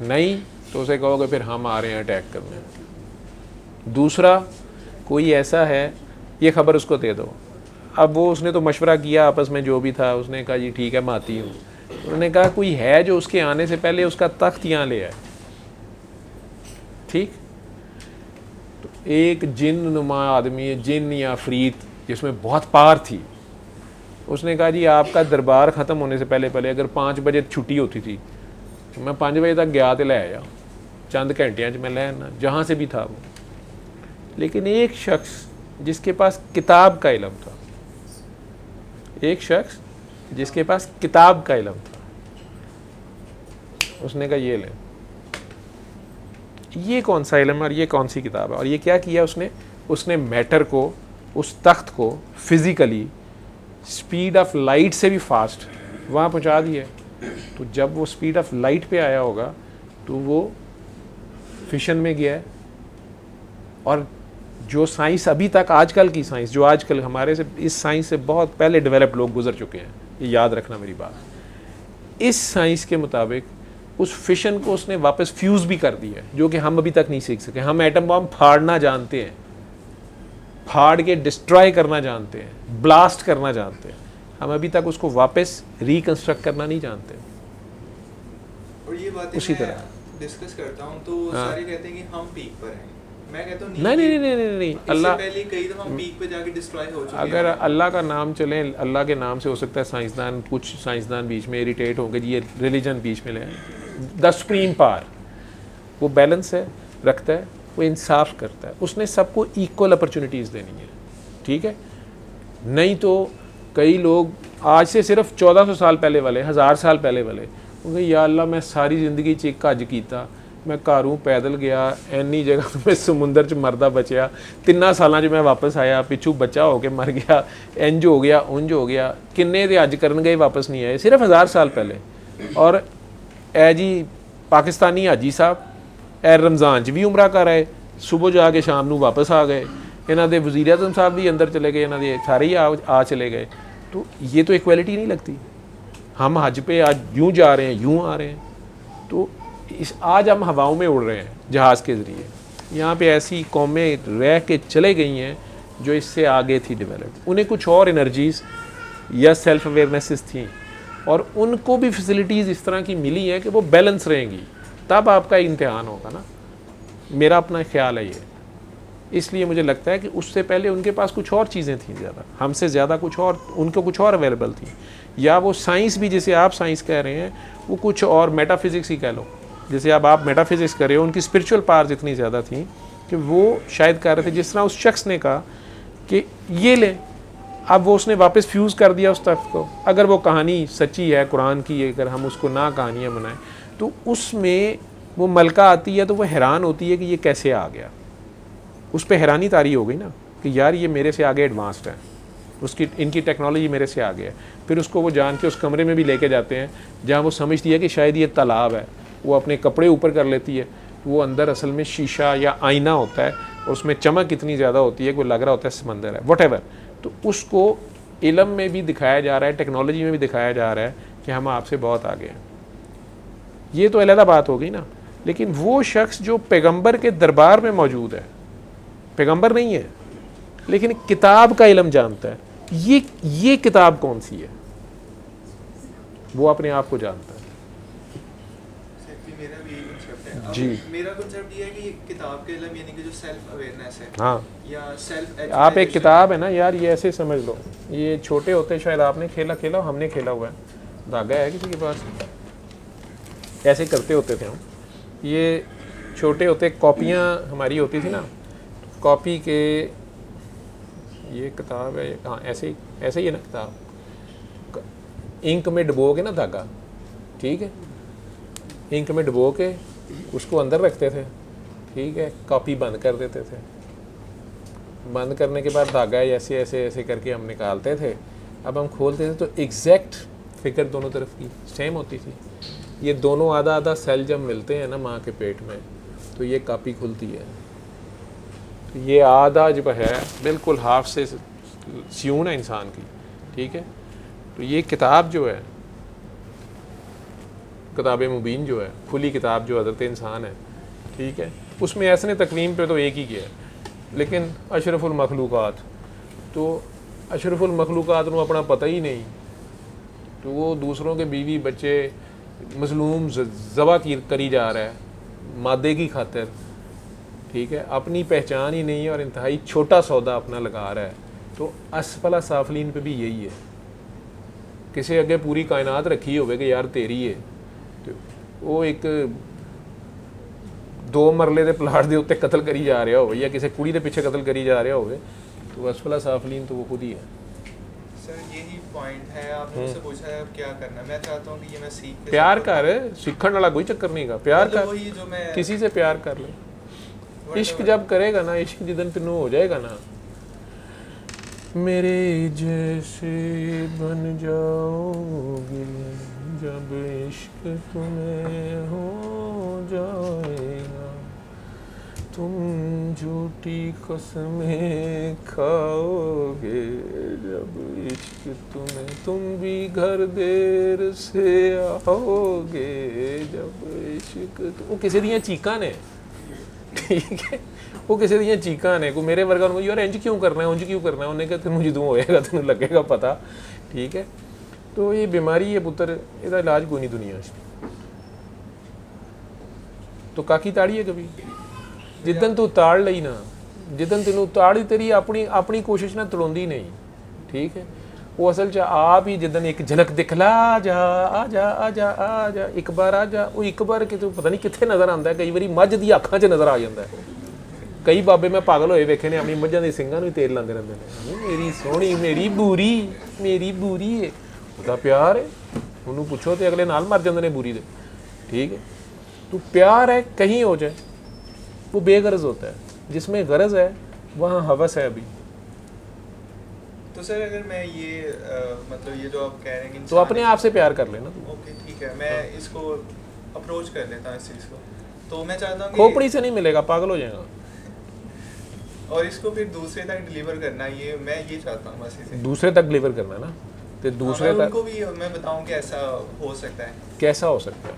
नहीं तो उसे कहोगे फिर हम आ रहे हैं अटैक करने। दूसरा कोई ऐसा है, ये खबर उसको दे दो। अब वो उसने तो मशवरा किया आपस में जो भी था, उसने कहा जी ठीक है मैं आती हूँ। उन्होंने कहा कोई है जो उसके आने से पहले उसका तख्त यहाँ ले आए, ठीक। तो एक जिन नुमा आदमी, जिन या अफरीत जिसमें बहुत पावर थी, उसने कहा जी आपका दरबार ख़त्म होने से पहले पहले अगर 5 बजे छुट्टी होती थी तो मैं 5 बजे तक गया तो ले आया, चंद घंटियाँ में ले आना, जहाँ से भी था वो। लेकिन एक शख्स जिसके पास किताब का इल्म था, एक शख्स जिसके पास किताब का इल्म था, उसने कहा ये ले, ये कौन सा इल्म है और ये कौन सी किताब है। और ये क्या किया उसने मैटर को, उस तख्त को फिज़िकली स्पीड ऑफ लाइट से भी फास्ट वहाँ पहुँचा दिया। तो जब वो स्पीड ऑफ लाइट पे आया होगा तो वो फिशन में गया है। और जो साइंस अभी तक, आजकल की साइंस जो आजकल हमारे से, इस साइंस से बहुत पहले डेवलप लोग गुजर चुके हैं, ये याद रखना मेरी बात। इस साइंस के मुताबिक उस फिशन को उसने वापस फ्यूज़ भी कर दिया है, जो कि हम अभी तक नहीं सीख सके। हम एटम बम फाड़ना जानते हैं, फाड़ के डिस्ट्रॉय करना जानते हैं, ब्लास्ट करना जानते हैं, हम अभी तक उसको वापस रिकंस्ट्रक्ट करना नहीं जानते। और ये बातें उसी मैं तरह डिस्कस करता हूँ तो सारे कहते हैं कि हम पीक पर हैं, मैं कहता हूँ नहीं, अल्लाह पहले कई दफा हम पीक पे जाके डिस्ट्रॉय हो चुके हैं। अगर अल्लाह का नाम चले, अल्लाह के नाम से हो सकता है साइंसदान, कुछ साइंसदान बीच में इरिटेट होंगे जी ये रिलीजन बीच में ले आए। द सुप्रीम पावर वो बैलेंस है, रखता है, वो इंसाफ करता है, उसने सबको इक्वल अपॉर्चुनिटीज़ देनी है, ठीक है। नहीं तो कई लोग आज से सिर्फ 1400 साल पहले वाले, 1000 साल पहले वाले, क्योंकि या अल्लाह मैं सारी ज़िंदगी च एक हज किया, मैं घरों पैदल गया, इन्नी जगह तो मैं समुंदर च मरदा बचया, 3 सालों च मैं वापस आया, पिछू बच्चा होके मर गया, इंज हो गया उंज हो गया, किन्ने दे हज करन गए वापस नहीं आए, सिर्फ 1000 साल पहले। और ए जी पाकिस्तानी हाजी साहब ए रमज़ान च भी उमरा कर आए, सुबह जाके शाम को वापस आ गए, इन्हों के वज़ीर आज़म साहब भी अंदर चले गए, इन्हों के सारे ही आ चले गए। तो ये तो इक्वलिटी नहीं लगती। हम हज पे आज यूँ जा रहे हैं, यूँ आ रहे हैं, तो आज हम हवाओं में उड़ रहे हैं जहाज़ के ज़रिए। यहाँ पे ऐसी कौमें रह के चले गई हैं जो इससे आगे थी डेवलप, उन्हें कुछ और एनर्जीज़ या सेल्फ अवेयरनेसेस थी और उनको भी फैसिलिटीज़ इस तरह की मिली हैं कि वो बैलेंस रहेंगी, तब आपका इम्तिहान होगा ना। मेरा अपना ख्याल है ये। इसलिए मुझे लगता है कि उससे पहले उनके पास कुछ और चीज़ें थी ज़्यादा, हमसे ज़्यादा कुछ और, उनको कुछ और अवेलेबल थी, या वो साइंस भी, जैसे आप साइंस कह रहे हैं, वो कुछ और मेटाफिज़िक्स ही कह लो, जैसे अब आप मेटाफिज़िक्स कर रहे हो, उनकी स्पिरिचुअल पावर्स इतनी ज़्यादा थी कि वो शायद कह रहे थे, जिस तरह उस शख्स ने कहा कि ये लें, अब वो उसने वापस फ्यूज़ कर दिया उस तख्त को। अगर वो कहानी सच्ची है कुरान की, अगर हम उसको ना कहानियाँ बनाएं, तो उसमें वो मलका आती है तो वो हैरान होती है कि ये कैसे आ गया। उस पर हैरानी तारी हो गई ना कि यार ये मेरे से आगे एडवांस्ड है, उसकी इनकी टेक्नोलॉजी मेरे से आगे है। फिर उसको वो जान के उस कमरे में भी लेके जाते हैं जहाँ वो समझती है कि शायद ये तालाब है। वो अपने कपड़े ऊपर कर लेती है, वो अंदर असल में शीशा या आईना होता है और उसमें चमक इतनी ज़्यादा होती है कि वो लग रहा होता है समंदर है, वॉटेवर। तो उसको इल्म में भी दिखाया जा रहा है, टेक्नोलॉजी में भी दिखाया जा रहा है कि हम आपसे बहुत आगे हैं। ये तो अलग बात हो गई ना। लेकिन वो शख्स जो पैगंबर के दरबार में मौजूद है, पैगंबर नहीं है लेकिन किताब का इल्म जानता है, ये किताब कौन सी है, वो अपने आप को जानता है। मेरा भी यही concept है। जी। मेरा concept ये है कि किताब के इल्म यानी कि जो सेल्फ अवेयरनेस है, हाँ, या सेल्फ आप एक किताब है ना यार, ये ऐसे समझ लो, ये छोटे होते शायद आपने खेला, हमने खेला हुआ है, धागा है किसी के पास, ऐसे करते होते थे हम। ये छोटे होते कॉपियाँ हमारी होती थी ना, कॉपी के, ये किताब है, हाँ ऐसे ही है ना किताब, इंक में डुबो के ना धागा, ठीक है, इंक में डुबो के उसको अंदर रखते थे, ठीक है, कॉपी बंद कर देते थे। बंद करने के बाद धागा ऐसे ऐसे ऐसे करके हम निकालते थे। अब हम खोलते थे तो एग्जैक्ट फिगर दोनों तरफ की सेम होती थी। ये दोनों आधा आधा सेल जब मिलते हैं ना माँ के पेट में, तो ये कॉपी खुलती है। तो ये आधा जब है बिल्कुल हाफ से स्यून है इंसान की, ठीक है। तो ये किताब जो है, किताब मुबीन जो है, खुली किताब जो हज़रत इंसान है, ठीक है, उसमें ऐसने तकवीम पे तो एक ही किया है, लेकिन अशरफुल मखलूक़ात, तो अशरफुल मखलूक़ात को अपना पता ही नहीं, तो वो दूसरों के बीवी बच्चे मजलूम ज़बा करी जा रहा है मादे की खातिर, ठीक है, अपनी पहचान ही नहीं है और इंतहाई छोटा सौदा अपना लगा रहा है। तो असफला साफलीन पे भी यही है, किसी अगे पूरी कायनात रखी होवे कि यार तेरी है, तो वो एक 2 मरले के प्लाट के उत्ते कतल करी जा रहा हो या किसी कुड़ी के पिछे कतल करी जा रहा हो, तो असफला साफलीन तो वो खुद ही है। सर यही पॉइंट है, आपने मुझसे पूछा है अब क्या करना, मैं चाहता हूँ कि ये मैं सीख के प्यार कर, सीखने वाला कोई चक्कर नहीं का, प्यार मतलब कर, वही जो मैं किसी से प्यार कर ले। इश्क जब करेगा ना, इश्क जिदन तेनू हो जाएगा ना, मेरे जैसे बन जाओगे जब इश्क तुम्हें हो जाएगा, तुम झूठी कसमें खाओगे जब इश्क तुम्हें, तुम भी घर देर से आओगे जब इश्क, वो किसी दियां चीकां ने, ठीक है, वो किसी दियां चीकां ने, को मेरे वर्गा को यार इंज क्यों करना है, उंज क्यों करना है, उन्हें कहा तेनों जदों होएगा तेनों लगेगा पता, ठीक है। तो ये बीमारी है पुत्र, इसका इलाज कोई नहीं दुनिया च। तो काकी ताड़ी है कभी, जिदन तू ताड़ लई ना, जिदन तेनों ताड़ी तेरी अपनी कोशिश ना तड़ोंदी नहीं, ठीक है। वो असल च आप ही जिदन एक झलक दिखला, जा आ जा आ जा आ जा, एक बार आ जा, वो एक बार कितों पता नहीं कित्थे नज़र आंदा है, कई बारी मझ दी अखां च नज़र आ जाता है। कई बाबे मैं पागल होए वेखे ने अपनी मझां दे सिंगां नूं तेल लांदे रहंदे ने, मेरी सोहनी मेरी बूरी है, ਉਹਦਾ प्यार है, ਉਹਨੂੰ ਪੁੱਛੋ तो अगले नाल मर जाते हैं बूरी दे, ठीक है। तो प्यार है कहीं हो जाए, वो बेगरज होता है, जिसमें गरज है वहाँ हवस है अभी। तो सर अगर मैं ये मतलब ये जो आप कह रहे हैं कि तो अपने आप से प्यार कर लेना तू। ओके ठीक है, मैं इसको अप्रोच कर लेता हूँ इस चीज़ को। तो मैं चाहता हूँ खोपड़ी से नहीं मिलेगा, पागल हो जाएगा। और इसको फिर दूसरे तक डिलीवर करना, ये मैं ये चाहता हूँ बस इसे। दूसरे तक डिलीवर करना है ना, तो दूसरे तक उनको भी मैं बताऊँ कि ऐसा हो सकता है। कैसा हो सकता है?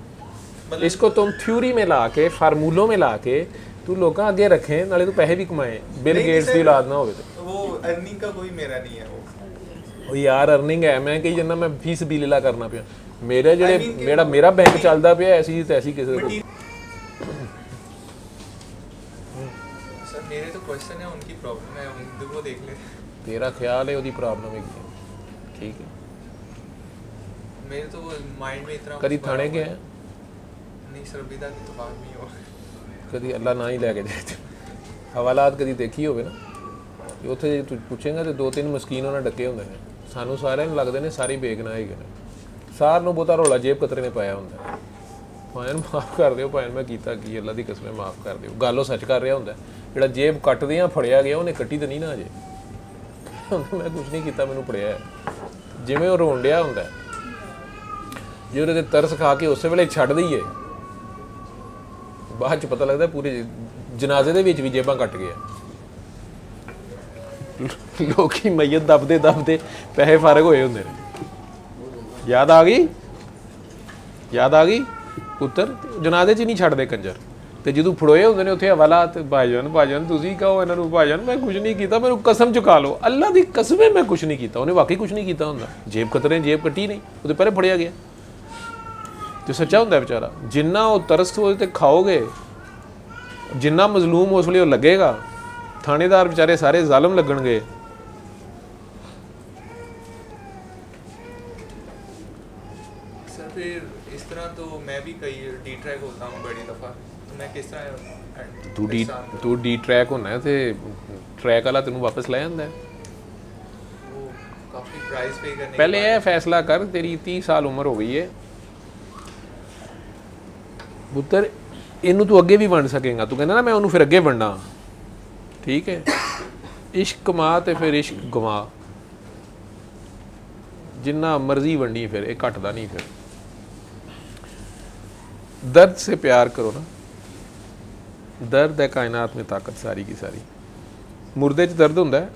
मतलब इसको तुम थ्योरी में ला के, फार्मूलों में ला के तू लोगों अगे रखें, नाले तू पैसे भी कमाए, बिल नहीं, गेट्स सर, की औलाद ना होवे तो। वो अर्निंग का कोई मेरा नहीं है वो। ਉਹ ਯਾਰ ਅਰਨਿੰਗ ਹੈ, ਮੈਂ ਕਹੀ ਜੰਨਾ ਮੈਂ ਫੀਸ ਬੀਲਲਾ ਕਰਨਾ ਪਿਆ, ਮੇਰੇ I ਜਿਹੜੇ mean ਕਿ ਮੇਰਾ ਬੈਂਕ ਚੱਲਦਾ ਪਿਆ ਐਸੀ ਤੈਸੀ ਕਿਸੇ But ਦਾ। he- सर मेरे तो क्वेश्चन है, उनकी प्रॉब्लम है, उनको देख ले। ਤੇਰਾ ਖਿਆਲ ਹੈ ਉਹਦੀ ਪ੍ਰੋਬਲਮ ਹੈਗੀ ਹੈ, ਠੀਕ ਹੈ। मेरे तो माइंड में इतना ਕਦੀ कुछ ਥਾਣੇ भरा ਗਿਆ हुआ ਹੈ? है। नहीं सर, अभी तक तो आदमी हो। ਕਦੀ ਅੱਲਾ ਨਾ ਹੀ ਲੈ ਕੇ ਜਾਏ ਤੇ ਹਵਾਲਾਤ ਕਦੀ ਦੇਖੀ ਹੋਵੇ ਨਾ, ਤੇ ਉੱਥੇ ਜੇ ਤੂੰ ਪੁੱਛੇਂਗਾ ਤੇ 2-3 ਮਸਕੀਨ ਉਹਨਾਂ ਡੱਕੇ ਹੁੰਦੇ ਨੇ, ਸਾਨੂੰ ਸਾਰਿਆਂ ਨੂੰ ਲੱਗਦੇ ਨੇ ਸਾਰੇ ਬੇਗਨਾਹ ਹੈਗੇ ਨੇ, ਸਾਰ ਨੂੰ ਬਹੁਤਾ ਰੌਲਾ ਜੇਬ ਕਤਰੇ ਨੇ ਪਾਇਆ ਹੁੰਦਾ। ਭਾਵੇਂ ਨੂੰ ਮਾਫ ਕਰ ਦਿਓ, ਭਾਵੇਂ ਮੈਂ ਕੀਤਾ ਕੀ, ਅੱਲਾ ਦੀ ਕਸਮ ਮਾਫ ਕਰ ਦਿਓ, ਗੱਲ ਉਹ ਸੱਚ ਕਰ ਰਿਹਾ ਹੁੰਦਾ। ਜਿਹੜਾ ਜੇਬ ਕੱਟਦਿਆਂ ਫੜਿਆ ਗਿਆ ਉਹਨੇ ਕੱਟੀ ਤਾਂ ਨਹੀਂ ਨਾ ਅਜੇ, ਮੈਂ ਕੁਝ ਨਹੀਂ ਕੀਤਾ, ਮੈਨੂੰ ਫੜਿਆ। ਜਿਵੇਂ ਉਹ ਰੋਣ ਡਿਆ ਹੁੰਦਾ, ਜੇ ਉਹਦੇ ਤੇ ਤਰਸ ਖਾ ਕੇ ਉਸੇ ਵੇਲੇ ਛੱਡ ਦਈਏ, ਬਾਅਦ ਚ ਪਤਾ ਲੱਗਦਾ ਪੂਰੇ ਜਨਾਜ਼ੇ ਦੇ ਵਿੱਚ ਵੀ ਜੇਬਾਂ ਕੱਟ ਗਿਆ। ਲੋਕੀ ਮਈਤ ਦੱਬਦੇ ਦੱਬਦੇ ਪੈਸੇ ਫਾਰਗ ਹੋਏ ਹੁੰਦੇ ਨੇ। ਯਾਦ ਆ ਗਈ, ਯਾਦ ਆ ਗਈ ਪੁੱਤਰ, ਜਨਾਜ਼ੇ 'ਚ ਨਹੀਂ ਛੱਡਦੇ ਕੰਜਰ, ਤੇ ਜਦੋਂ ਫੜੋਏ ਹੁੰਦੇ ਨੇ ਉੱਥੇ ਹਵਾਲਾਤ, ਭਾਈਜਾਨ ਤੁਸੀਂ ਕਹੋ ਇਹਨਾਂ ਨੂੰ, ਭਾਈਜਾਨ ਮੈਂ ਕੁਝ ਨਹੀਂ ਕੀਤਾ, ਮੈਨੂੰ ਕਸਮ ਚੁਕਾ ਲਓ, ਅੱਲਾ ਦੀ ਕਸਮ ਹੈ ਮੈਂ ਕੁਝ ਨਹੀਂ ਕੀਤਾ। ਉਹਨੇ ਵਾਕਈ ਕੁਝ ਨਹੀਂ ਕੀਤਾ ਹੁੰਦਾ, ਜੇਬ ਕਤਰੇ, ਜੇਬ ਕੱਟੀ ਨਹੀਂ, ਉਹਦੇ ਪਹਿਲੇ ਫੜਿਆ ਗਿਆ। ਤੇ ਸੱਚਾ ਹੁੰਦਾ ਵਿਚਾਰਾ, ਜਿੰਨਾ ਉਹ ਤਰਸ ਉਹਦੇ ਤੇ ਖਾਓਗੇ, ਜਿੰਨਾ ਮਜ਼ਲੂਮ ਉਸ ਵੇਲੇ ਉਹ ਲੱਗੇਗਾ, ਥਾਣੇਦਾਰ ਵਿਚਾਰੇ ਸਾਰੇ ਜ਼ਾਲਮ ਲੱਗਣਗੇ। सर फिर इस तरह तो मैं भी कई डी ट्रैक होता हूँ बड़ी दफ़ा, तो मैं किस तरह ਤੂੰ ਡੀ ਟਰੈਕ ਹੋਣਾ ਤੇ ਟਰੈਕ ਵਾਲਾ ਤੈਨੂੰ ਵਾਪਸ ਲੈ ਜਾਂਦਾ ਹੈ। वो काफ़ी प्राइस पे करने ਪਹਿਲੇ के ਇਹ ਫੈਸਲਾ ਕਰ, ਤੇਰੀ 30 ਸਾਲ ਉਮਰ ਹੋ ਗਈ ਹੈ ਪੁੱਤਰ, ਇਹਨੂੰ ਤੂੰ ਅੱਗੇ ਵੀ ਵੰਡ ਸਕੇਗਾ। ਤੂੰ ਕਹਿੰਦਾ ਨਾ ਮੈਂ ਉਹਨੂੰ ਫਿਰ ਅੱਗੇ ਵੰਡਾਂ, ਠੀਕ ਹੈ। ਇਸ਼ਕ ਕਮਾ ਤੇ ਫਿਰ ਇਸ਼ਕ ਗਵਾ, ਜਿੰਨਾ ਮਰਜ਼ੀ ਵੰਡੀ ਫਿਰ ਇਹ ਘਟਦਾ ਨਹੀਂ। ਫਿਰ दर्द से प्यार करो ना, दर्द है कायनात में ताकत सारी की सारी। मुर्दे च दर्द हुंदा है,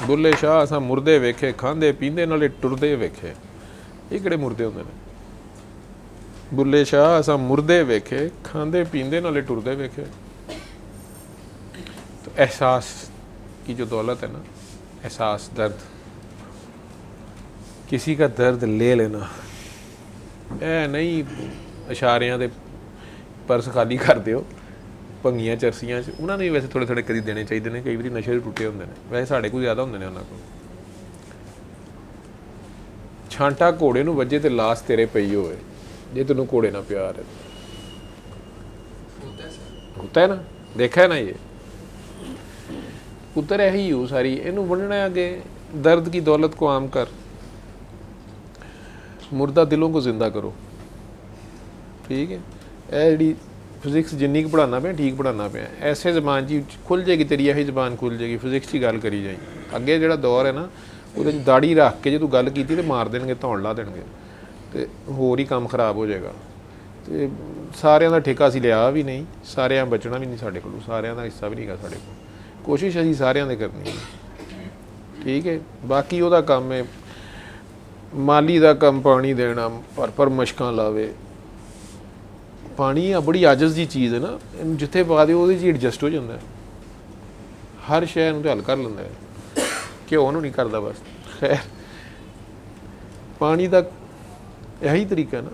बुल्ले शाह असां मुर्दे वेखे, खांदे पींदे नाले टुरदे वेखे। ये किहड़े मुर्दे हुंदे ने? बुल्ले शाह असां मुर्दे वेखे, खांदे पींदे नाले टुरदे वेखे। तो एहसास की जो दौलत है ना, एहसास, दर्द, किसी का दर्द ले लेना, ऐ नहीं ਇਸ਼ਾਰਿਆਂ ਦੇ ਪਰਸ ਖਾਲੀ ਕਰ ਦਿਓ ਭੰਗੀਆਂ ਚਰਸੀਆਂ 'ਚ। ਉਹਨਾਂ ਨੂੰ ਵੀ ਵੈਸੇ ਥੋੜ੍ਹੇ ਥੋੜ੍ਹੇ ਕਦੀ ਦੇਣੇ ਚਾਹੀਦੇ ਨੇ, ਕਈ ਵਾਰੀ ਨਸ਼ੇ ਦੇ ਟੁੱਟੇ ਹੁੰਦੇ ਨੇ, ਵੈਸੇ ਸਾਡੇ ਕੋਲ ਜ਼ਿਆਦਾ ਹੁੰਦੇ ਨੇ ਉਹਨਾਂ ਕੋਲ। ਛਾਂਟਾ ਘੋੜੇ ਨੂੰ ਵੱਜੇ ਤੇ ਲਾਸ ਤੇਰੇ ਪਈ ਹੋਵੇ, ਜੇ ਤੈਨੂੰ ਘੋੜੇ ਨਾਲ ਪਿਆਰ ਹੈ। होता है सर। ਹੁੰਦਾ ਹੈ ਨਾ, ਦੇਖਿਆ ਨਾ ਇਹ ਪੁੱਤਰ, ਇਹੀ ਹੋ ਸਾਰੀ। ਇਹਨੂੰ ਵੰਡਣਾ ਅੱਗੇ, ਦਰਦ ਕੀ ਦੌਲਤ ਕੋ ਆਮ ਕਰ, ਮੁਰਦਾ ਦਿਲੋਂ ਕੋ ਜ਼ਿੰਦਾ ਕਰੋ, ਠੀਕ ਹੈ। ਇਹ ਜਿਹੜੀ ਫਿਜ਼ਿਕਸ ਜਿੰਨੀ ਕੁ ਪੜ੍ਹਾਉਣਾ ਪਿਆ, ਠੀਕ ਪੜ੍ਹਾਉਣਾ ਪਿਆ, ਐਸੇ ਜ਼ਬਾਨ 'ਚ ਖੁੱਲ੍ਹ ਜਾਏਗੀ ਤੇਰੀ, ਇਹੀ ਜ਼ਬਾਨ ਖੁੱਲ੍ਹ ਜਾਏਗੀ, ਫਿਜ਼ਿਕਸ 'ਚ ਹੀ ਗੱਲ ਕਰੀ ਜਾਈ। ਅੱਗੇ ਜਿਹੜਾ ਦੌਰ ਹੈ ਨਾ, ਉਹਦੇ 'ਚ ਦਾੜੀ ਰੱਖ ਕੇ ਜੇ ਤੂੰ ਗੱਲ ਕੀਤੀ ਤੇ ਮਾਰ ਦੇਣਗੇ, ਧੌਣ ਲਾ ਦੇਣਗੇ, ਤੇ ਹੋਰ ਹੀ ਕੰਮ ਖਰਾਬ ਹੋ ਜਾਏਗਾ। ਤੇ ਸਾਰਿਆਂ ਦਾ ਠੇਕਾ ਅਸੀਂ ਲਿਆ ਵੀ ਨਹੀਂ, ਸਾਰਿਆਂ ਬਚਣਾ ਵੀ ਨਹੀਂ ਸਾਡੇ ਕੋਲੋਂ, ਸਾਰਿਆਂ ਦਾ ਹਿੱਸਾ ਵੀ ਨਹੀਂ ਹੈਗਾ ਸਾਡੇ ਕੋਲ। ਕੋਸ਼ਿਸ਼ ਅਸੀਂ ਸਾਰਿਆਂ ਦੇ ਕਰਨੀ ਹੈ, ਠੀਕ ਹੈ। ਬਾਕੀ ਉਹਦਾ ਕੰਮ ਹੈ, ਮਾਲੀ ਦਾ ਕੰਮ ਪਾਣੀ ਦੇਣਾ, ਪਰ ਮਸ਼ਕਾਂ ਲਾਵੇ। ਪਾਣੀ ਆ ਬੜੀ ਆਜਜ਼ ਦੀ ਚੀਜ਼ ਹੈ ਨਾ, ਇਹਨੂੰ ਜਿੱਥੇ ਪਾ ਦਿਓ ਉਹਦੇ 'ਚ ਹੀ ਐਡਜਸਟ ਹੋ ਜਾਂਦਾ, ਹਰ ਸ਼ੈ ਨੂੰ ਤੇ ਹੱਲ ਕਰ ਲੈਂਦਾ ਹੈ, ਘਿਓ ਨੂੰ ਨਹੀਂ ਕਰਦਾ ਬਸ। ਖੈਰ, ਪਾਣੀ ਦਾ ਇਹੀ ਤਰੀਕਾ ਨਾ,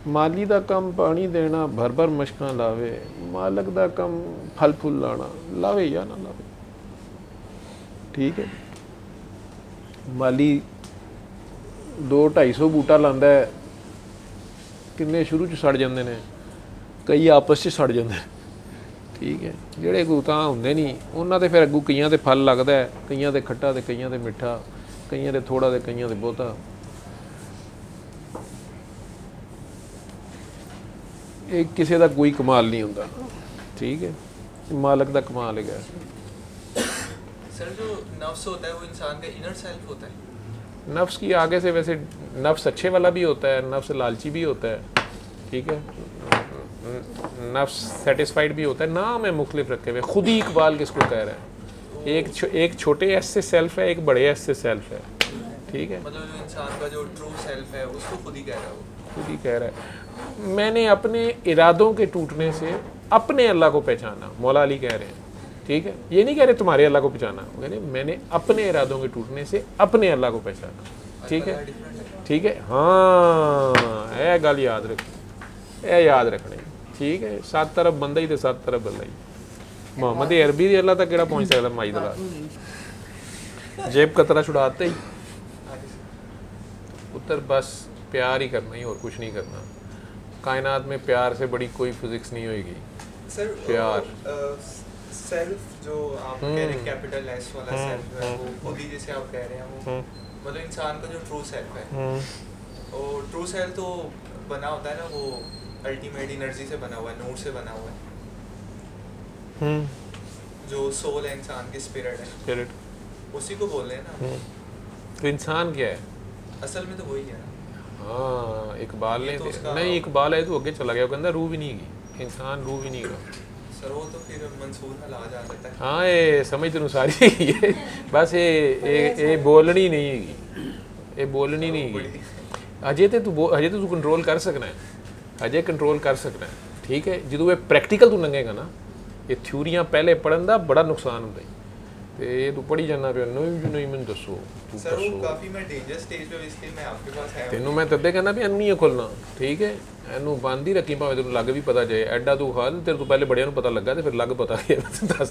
ਮਾਲੀ ਦਾ ਕੰਮ ਪਾਣੀ ਦੇਣਾ, ਭਰ ਮਸ਼ਕਾਂ ਲਾਵੇ, ਮਾਲਕ ਦਾ ਕੰਮ ਫਲ ਫੁੱਲ ਲਾਣਾ, ਲਾਵੇ ਜਾਂ ਨਾ ਲਾਵੇ, ਠੀਕ ਹੈ। ਮਾਲੀ 200-250 ਬੂਟਾ ਲਾਉਂਦਾ ਹੈ, ਕਿੰਨੇ ਸ਼ੁਰੂ 'ਚ ਸੜ ਜਾਂਦੇ ਨੇ, ਕਈ ਆਪਸ 'ਚ ਸੜ ਜਾਂਦੇ, ਠੀਕ ਹੈ। ਜਿਹੜੇ ਕੋ ਤਾਂ ਹੁੰਦੇ ਨਹੀਂ, ਉਹਨਾਂ ਦੇ ਫਿਰ ਅੱਗੂ ਕਈਆਂ 'ਤੇ ਫਲ ਲੱਗਦਾ ਹੈ, ਕਈਆਂ 'ਤੇ ਖੱਟਾ ਤੇ ਕਈਆਂ 'ਤੇ ਮਿੱਠਾ, ਕਈਆਂ 'ਤੇ ਥੋੜ੍ਹਾ ਤੇ ਕਈਆਂ 'ਤੇ ਬਹੁਤਾ। ਇਹ ਕਿਸੇ ਦਾ ਕੋਈ ਕਮਾਲ ਨਹੀਂ ਹੁੰਦਾ, ਠੀਕ ਹੈ, ਮਾਲਕ ਦਾ ਕਮਾਲ ਹੈਗਾ। सर जो नफ्स होता है वो इंसान का इनर सेल्फ होता है। नफ्स की आगे से वैसे नफ्स अच्छे वाला भी होता है, नफ्स लालची भी होता है, ठीक है। नफ्स सेटिस्फाइड भी होता है। नाम है मुख्तलिफ रखे हुए, खुद ही इकबाल किसको कह रहा है, एक छोटे एस से सेल्फ है, एक बड़े एस से सेल्फ है, ठीक है। मतलब जो इंसान का जो ट्रू सेल्फ है उसको खुद ही कह रहा है वो, खुद ही कह रहा है मैंने अपने इरादों के टूटने से अपने अल्लाह को पहचाना। मौला अली कह रहे हैं, ठीक है, ये नहीं कह रहे तुम्हारे अल्लाह को पहचाना, वो कह रहे मैंने अपने इरादों के टूटने से अपने अल्लाह को पहचाना, ठीक है, ठीक है। हाँ ਇਹ ਗੱਲ याद रखनी, ਇਹ याद रखनी, ठीक है। 7 तरफ बंदा ही तो 7 तरफ बंदा ही। मोहम्मद अरबी दी अल्लाह तक केड़ा पहुंच सकदा माई दला, जेब कतरा छुड़ाते ही पुत्र, बस प्यार ही करना ही और कुछ नहीं करना। कायनात में प्यार से बड़ी कोई फिजिक्स नहीं होएगी। सर प्यार सेल्फ जो आप कह रहे हैं कैपिटल एस वाला सेल्फ है वो खुद ही जैसे आप कह रहे हैं वो मतलब इंसान का जो ट्रू सेल्फ है और ट्रू सेल्फ तो बना होता है ना वो अल्टीमेट एनर्जी से बना हुआ है, नूर से बना हुआ है, जो सोल है इंसान की स्पिरिट है, स्पिरिट उसी को बोल रहे हैं ना। तो इंसान क्या है? असल में तो वही है ना। हाँ इकबाल ने ये तो उसका- नहीं, इकबाल है तो आगे चला गया, वो कहता रूह भी नहीं है इंसान, रूह भी नहीं है। सर वो तो फिर मंसूर हल आ जाता है। हाँ ये समझ तेन सारी हैगी है, बस ये बोलनी नहीं हैगी, ये बोलनी नहीं हैगी। अजे तो तू कंट्रोल कर सकना है, अजे कंट्रोल कर सकना है, ठीक है। जो ये प्रैक्टिकल तू लंघेगा ना, ये थ्योरियां पहले पढ़न का बड़ा नुकसान होता है, तो ये तू पढ़ी जाना पे नहीं मैंने दसो तू सर वो दसो। काफी मैं डेंजर स्टेज पे इसलिए मैं आपके पास आया हूं। तेनों मैं तदे कहना भी एनू नहीं खोलना, ठीक है, एनू बंद ही रखी, भावें तेन लग भी पता जाए। एडा तू खा तेरे तो पहले बड़िया पता लगा, तो फिर लग पता गया दस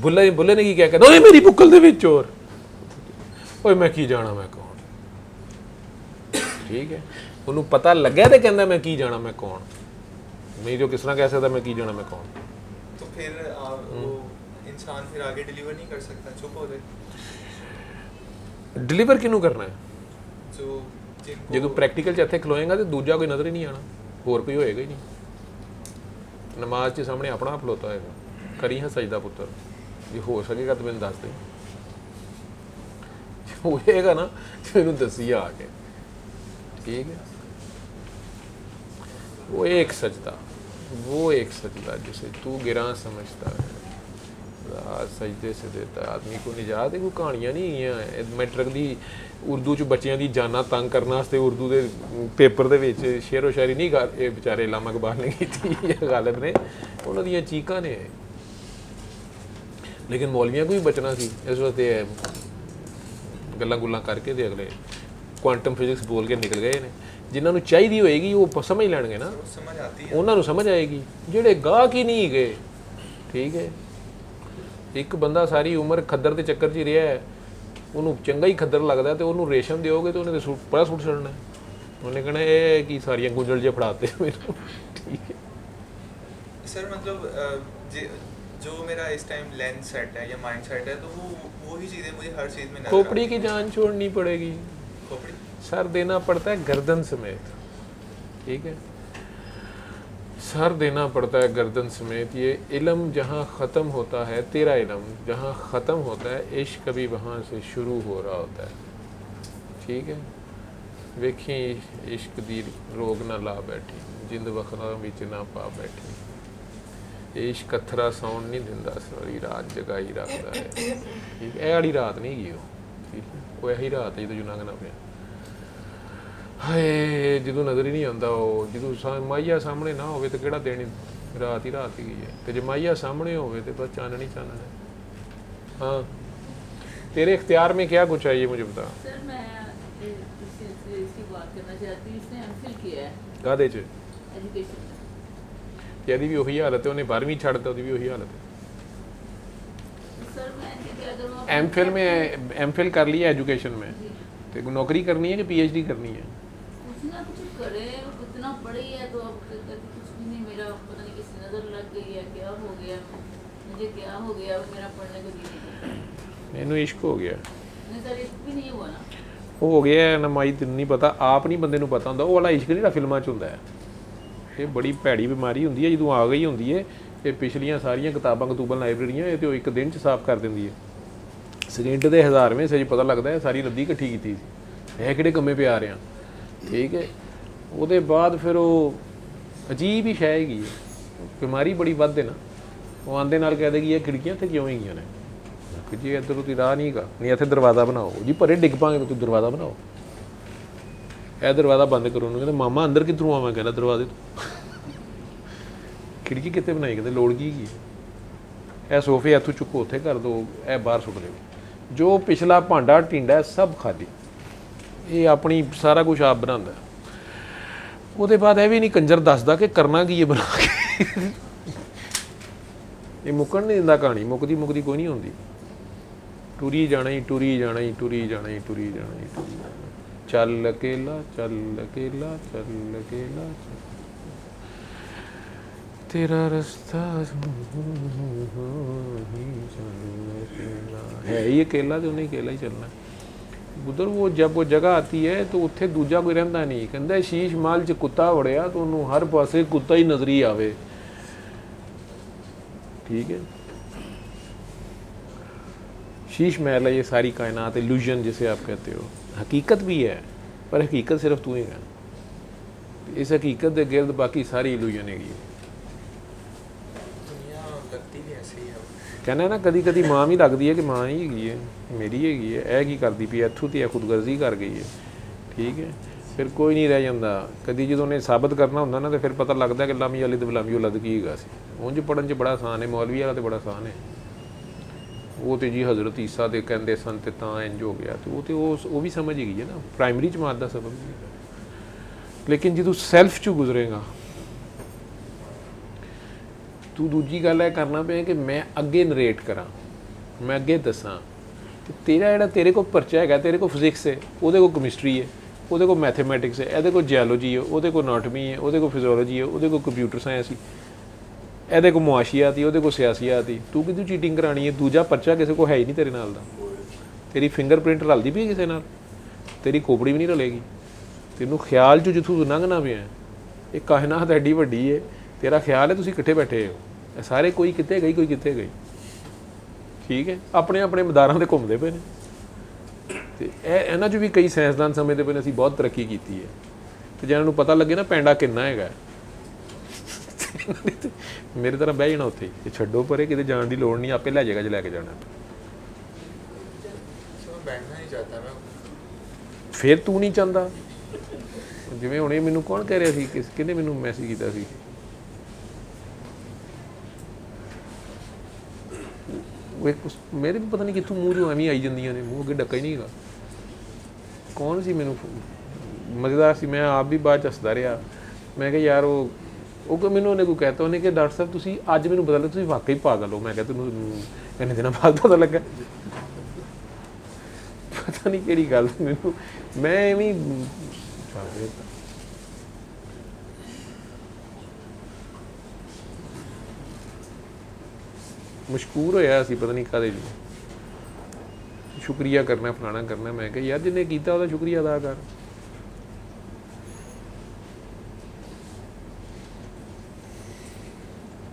बुल्ले ने की क्या कहना, ओए मेरी बुक्कल दे विच चोर, ओए मैं की जाना मैं कौन, ठीक है। उन्होंने पता लग्या तो कहना मैं की जाना मैं कौन, नहीं जो किस तरह कह सकता मैं की जाना मैं कौन। तो फिर वो इंसान फिर आगे डिलीवर नहीं कर सकता, चुप हो जाए। डिलीवर किनू करना है? जो जिनको जो तू प्रैक्टिकल च इत्थे खलोएगा तो दूजा कोई नज़र ही नहीं आना, होर कोई होएगा ही नहीं। नमाज के सामने अपना आप खलोता है, करी हाँ सजदा पुत्र, जे हो सकेगा तो मैंने दस दे, होएगा ना तो मैनू दसी आके, ठीक है। वो एक सजदा जिसे तू गिरा समझता है, रात सजदे से देता है आदमी को निजात। कोई कहानियां नहीं है मैट्रिक दी उर्दू च बच्चों की जाना तंग करने वास्ते उर्दू के पेपर दे विच शेरो शायरी नहीं कर, ये बेचारे अल्लामा इकबाल ने की गालिब ने, उन्होंने दियां चीकां ने। लेकिन मौलवियां को भी बचना सी, इस वास्ते गल्लां गुल्लां करके ते अगले क्वांटम फिजिक्स बोल के निकल गए ने। जिन्होंने चाहिए होएगी वो समझ लैणगे ना, समझ आती है, उन्होंने समझ आएगी। जेडे गाहक ही नहीं गए, ठीक है। एक बंदा सारी उम्र खद्दर के चक्कर च ही रहा है, उन्होंने चंगा ही खद्दर लगता है, तो उन्होंने रेशम दोगे तो उन्हें सूट बड़ा सूट छड़ना है, उन्हें कहना ये कि सारियां गुंजल जे फड़ाते मेरे, ठीक है। सर मतलब जो मेरा इस टाइम लेंस सेट है या माइंड सेट है तो वो ही चीज़ें मुझे हर चीज़ में नजर खोपड़ी आती की हैं। जान छोड़नी पड़ेगी, खोपड़ी सर देना पड़ता है गर्दन समेत, ठीक है, सर देना पड़ता है गर्दन समेत। ये इल्म जहाँ ख़त्म होता है, तेरा इल्म जहाँ ख़त्म होता है, इश्क कभी वहाँ से शुरू हो रहा होता है, ठीक है। वेखी इश्क दी रोग ना ला बैठी, जिंद वखरा विच ना पा बैठी, इश्क कथरा सौन नहीं दिंदा, सारी रात जगाई रखता है, ठीक है। वाली रात नहीं गई वो, ठीक है, वो यही रात है जो लंघना पिया। हाय जो नज़र ही नहीं आता, वो जो माइया सामने ना हो तो केड़ा दिन रात ही रात ही गई है, तो जो माइया सामने हो तो बस चानन ही चानन है। हाँ तेरे इख्तियार में क्या कुछ है ये मुझे बता। सर मैं इसकी बात करना चाहती हूँ, इसने एमफिल किया है काहदे च? एजुकेशन में। यदि भी वही हालत है, उन्हें 12वीं छड़ता भी वही हालत है। सर मैं क्या करूँ, एमफिल में एमफिल कर लिया एजुकेशन में, तो नौकरी करनी है कि पीएचडी करनी है? कुछ ना कुछ करे, वो कितना पढ़ी है तो अब कुछ भी नहीं, मेरा पता नहीं किसी नज़र लग गई है, क्या हो गया मुझे, क्या हो गया, मेरा पढ़ने को जी नहीं करता। मैनू इश्क हो गया, नहीं सर इश्क भी नहीं हुआ ना, वो हो गया ना माई, तेन नहीं पता, आप नहीं बंदे नूं पता होंदा, वो वाला इश्क नहीं फिल्मां च हुंदा है। ये बड़ी भैड़ी बीमारी होंदी है, जदों आ गई होंदी है ये पिछलियां सारियां किताबां कतूबां लाइब्रेरियां ये तो एक दिन च साफ कर दिंदी है। सेकंड दे 1000वें सज पता लगता है सारी रद्दी इकट्ठी की है किहड़े कम्मे पे आ रहे हैं, ठीक है। ਉਹਦੇ बाद फिर वो ਅਜੀਬ ਹੀ ਸ਼ੈ ਹੈਗੀ ਹੈ, ਬਿਮਾਰੀ ਬੜੀ ਵੱਧ ਹੈ ਨਾ। ਉਹ ਆਂਦੇ ਨਾਲ ਕਹਿ ਦੇਗੀ ਇਹ ਖਿੜਕੀਆਂ ਇੱਥੇ ਕਿਉਂ ਹੈਗੀਆਂ ਨੇ, ਕਿ ਜੀ ਇੱਧਰ ਤੁਸੀਂ ਰਾਹ ਨਹੀਂ ਹੈਗਾ, ਨਹੀਂ ਇੱਥੇ ਦਰਵਾਜ਼ਾ ਬਣਾਓ ਜੀ, ਭਰੇ ਡਿੱਗ ਪਾਂਗੇ ਤੁਸੀਂ ਦਰਵਾਜ਼ਾ ਬਣਾਓ, ਇਹ ਦਰਵਾਜ਼ਾ ਬੰਦ ਕਰੋ। ਉਹਨੂੰ ਕਹਿੰਦੇ ਮਾਮਾ ਅੰਦਰ ਕਿੱਧਰੋਂ ਆਵਾਂ, ਕਹਿੰਦਾ ਦਰਵਾਜ਼ੇ ਤੋਂ, ਖਿੜਕੀ ਕਿੱਥੇ ਬਣਾਈ, ਕਹਿੰਦੇ ਲੋੜ ਕੀ ਹੈਗੀ, ਇਹ ਸੋਫੇ ਇੱਥੋਂ ਚੁੱਕੋ ਉੱਥੇ ਕਰ ਦਿਓ, ਇਹ ਬਾਹਰ ਸੁੱਟ ਦਿਓ, ਜੋ ਪਿਛਲਾ ਭਾਂਡਾ ਟਿੰਡਾ ਸਭ ਖਾਲੀ, ਇਹ ਆਪਣੀ ਸਾਰਾ ਕੁਝ ਆਪ ਬਣਾਉਂਦਾ। ਉਹਦੇ ਬਾਅਦ ਇਹ ਵੀ ਨਹੀਂ ਕੰਜਰ ਦੱਸਦਾ ਕਿ ਕਰਨਾ ਕੀ ਹੈ ਬਣਾ ਕੇ। ਇਹ ਮੁੱਕਣ ਨਹੀਂ ਦਿੰਦਾ ਕਹਾਣੀ, ਮੁੱਕਦੀ ਕੋਈ ਨਹੀਂ ਹੁੰਦੀ, ਟੁਰੀ ਜਾਣਾ ਹੀ ਟੁਰੀ ਜਾਣਾ ਹੀ ਟੁਰੀ ਜਾਣਾ ਹੀ ਟੁਰੀ ਜਾਣਾ ਹੀ ਟੁਰੀ ਜਾਣਾ, ਚੱਲ ਅਕੇਲਾ ਚੱਲ ਅਕੇਲਾ ਚੱਲ ਅਕੇਲਾ ਤੇਰਾ ਰਸਤਾ है ही अकेला, तो नहीं अकेला ही चलना। उधर वो जब वो जगह आती है तो उत्थे दूजा कोई रहिंदा नहीं, कहंदा शीश महल च कुत्ता वड़िया तो उन्होंने हर पासे कुत्ता ही नजरी आवे, ठीक है। शीश महल है ये सारी कायनात, इल्यूजन जिसे आप कहते हो, हकीकत भी है पर हकीकत सिर्फ तू ही है, इस हकीकत के गिर्द बाकी सारी इल्यूजन हैगी। कहना ना कदी कदी मां भी लगती है कि मां ही हैगी है, मेरी हैगी है, यह की करती पई इत्थों तो खुदगर्जी कर गई है, ठीक है। फिर कोई नहीं रह जाता, कदी जो उन्हें साबित करना होंगे ना तो फिर पता लगता कि लामी वाली तो गुलामी औलाद की हैगा सी। उंज पढ़न च बड़ा आसान है, मौलवी वाला तो बड़ा आसान है, वो तो जी हज़रत ईसा दे कहते सन तो तां इंज हो गया, तो वो भी समझ हैगी है ना, प्राइमरी जमात का सबक। लेकिन जो सैल्फ चू गुजरेगा तू दूजी गल है करना पे कि मैं अगे नरेट करा, मैं अगे दसा, तेरा जोड़ा तेरे को परचा है, तेरे को फिजिक्स है, वो को कैमिस्ट्री है, वो को मैथेमैटिक्स है, ये जियोलॉजी है, वो अनाटमी है, वो फिजियोलॉजी है, वो कंप्यूटर साइंस है, ये मुआशियात ही, वो सियासियात ही, तू कि चीटिंग करानी है। दूजा परचा किसी को है ही नहीं तेरे नाल दा, तेरी फिंगरप्रिंट रलती पई किसी नाल, तेरी खोपड़ी भी नहीं रलेगी, तेनों ख्याल चो जिथों लंघना पिया, ये कायनात एडी वड्डी है, तेरा ख्याल है तुसीं इकट्ठे बैठे हो, सारे कोई कितने गई कोई कितने गई, ठीक है, अपने अपने मदारां ते घुमदे पे ने। ते इन्हां चों भी कई साइंसदान समझदे पे ने असीं बहुत तरक्की कीती है, ते जिन्हां नूं पता लगे ना पैंडा किन्ना हैगा, मेरे तरह बह जाना उत्थे ही, छड्डो परे, किते जाण दी लोड़ नहीं, आपे लै जाएगा जे लैके जाना। फिर तू नहीं चाहता, जिवें हुणे मैनूं कौन कह रहा सी, किहने मैनूं मैसेज कीता सी, मेरे भी पता नहीं कितों मूँह जो एवं आई जांदियां ने, मूँह अगे डक्का ही नहीं है। कौन सी मैनू मज़ेदार सी, मैं आप भी बाद हसदा रहा, मैं कहा यार वो मैनू उन्हें कोई कहता, उन्हें कि डॉक्टर साहब तुसीं अज मैनू पता लगा तुसीं वाकई पागल हो। मैं कहा तैनूं इन्ने दिनों बाद पता लगा, पता नहीं किहड़ी गल मैनू, मैं एवं मशहूर होया सी, पता नहीं काहदे लिए, शुक्रिया करना फलाना करना। मैं कहा यार जिन्हें कीता उसदा शुक्रिया अदा कर,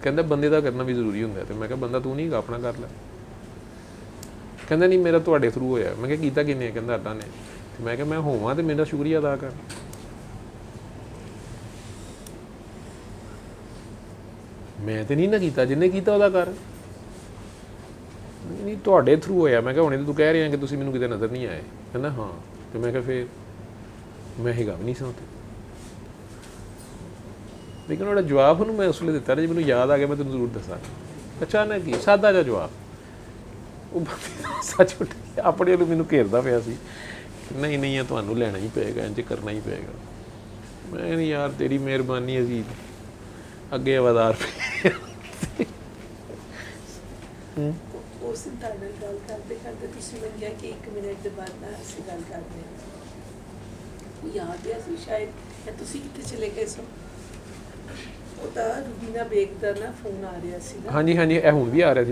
कहंदा बंदे दा करना भी जरूरी हुंदा है, तो मैं कहा बंदा तू नहीं अपना कर लै, कहंदा नहीं मेरा तुहाडे थ्रू होया। मैं कहा कीता किन्ने, कहंदा अल्लाह ने, तो मैं कहा मैं होवां तो मेरा शुक्रिया अदा कर, मैं तो नहीं ना कीता, जिन्हें कीता उहदा कर, नहीं तुहाडे थ्रू होया। मैं कहा हुणे तो तू कह रहा कि तुसीं मैनूं किते नज़र नहीं आए, कहंदा हाँ, तो मैं कहा फिर मैं हैगा भी नहीं सा उत्थे। लेकिन उहदा जवाब उहनूं मैं उस वेले दित्ता जे मैनूं याद आ गया, मैं तैनूं जरूर दसां, अचानक ही सादा जिहा जवाब, वो सच उठ अपने वालों मैनूं घेरदा पिया सी, नहीं नहीं ये तुहानूं लैना ही पेगा, इंज करना ही पेगा। मैं नहीं यार तेरी मेहरबानी असीं अगे आवाज़ार पे। उस दिन ਤੁਹਾਡੇ ਨਾਲ ਗੱਲ ਕਰਦੇ ਕਰਦੇ ਤੁਸੀਂ ਮੈਨੂੰ ਕਿਹਾ ਕਿ 1 ਮਿੰਟ ਦੇ ਬਾਅਦ ਨਾ ਅਸੀਂ ਗੱਲ ਕਰਦੇ ਹਾਂ, ਉਹ ਯਾਦ ਹੈ ਸੀ ਸ਼ਾਇਦ, ਜਾਂ ਤੁਸੀਂ ਕਿੱਥੇ ਚਲੇ ਗਏ ਸੋ, ਉਹ ਤਾਂ ਰੂਬੀਨਾ ਬੇਗ ਦਾ ਨਾ ਫੋਨ ਆ ਰਿਹਾ ਸੀ ਨਾ। ਹਾਂਜੀ ਹਾਂਜੀ, ਇਹ ਹੁਣ ਵੀ ਆ ਰਿਹਾ ਸੀ।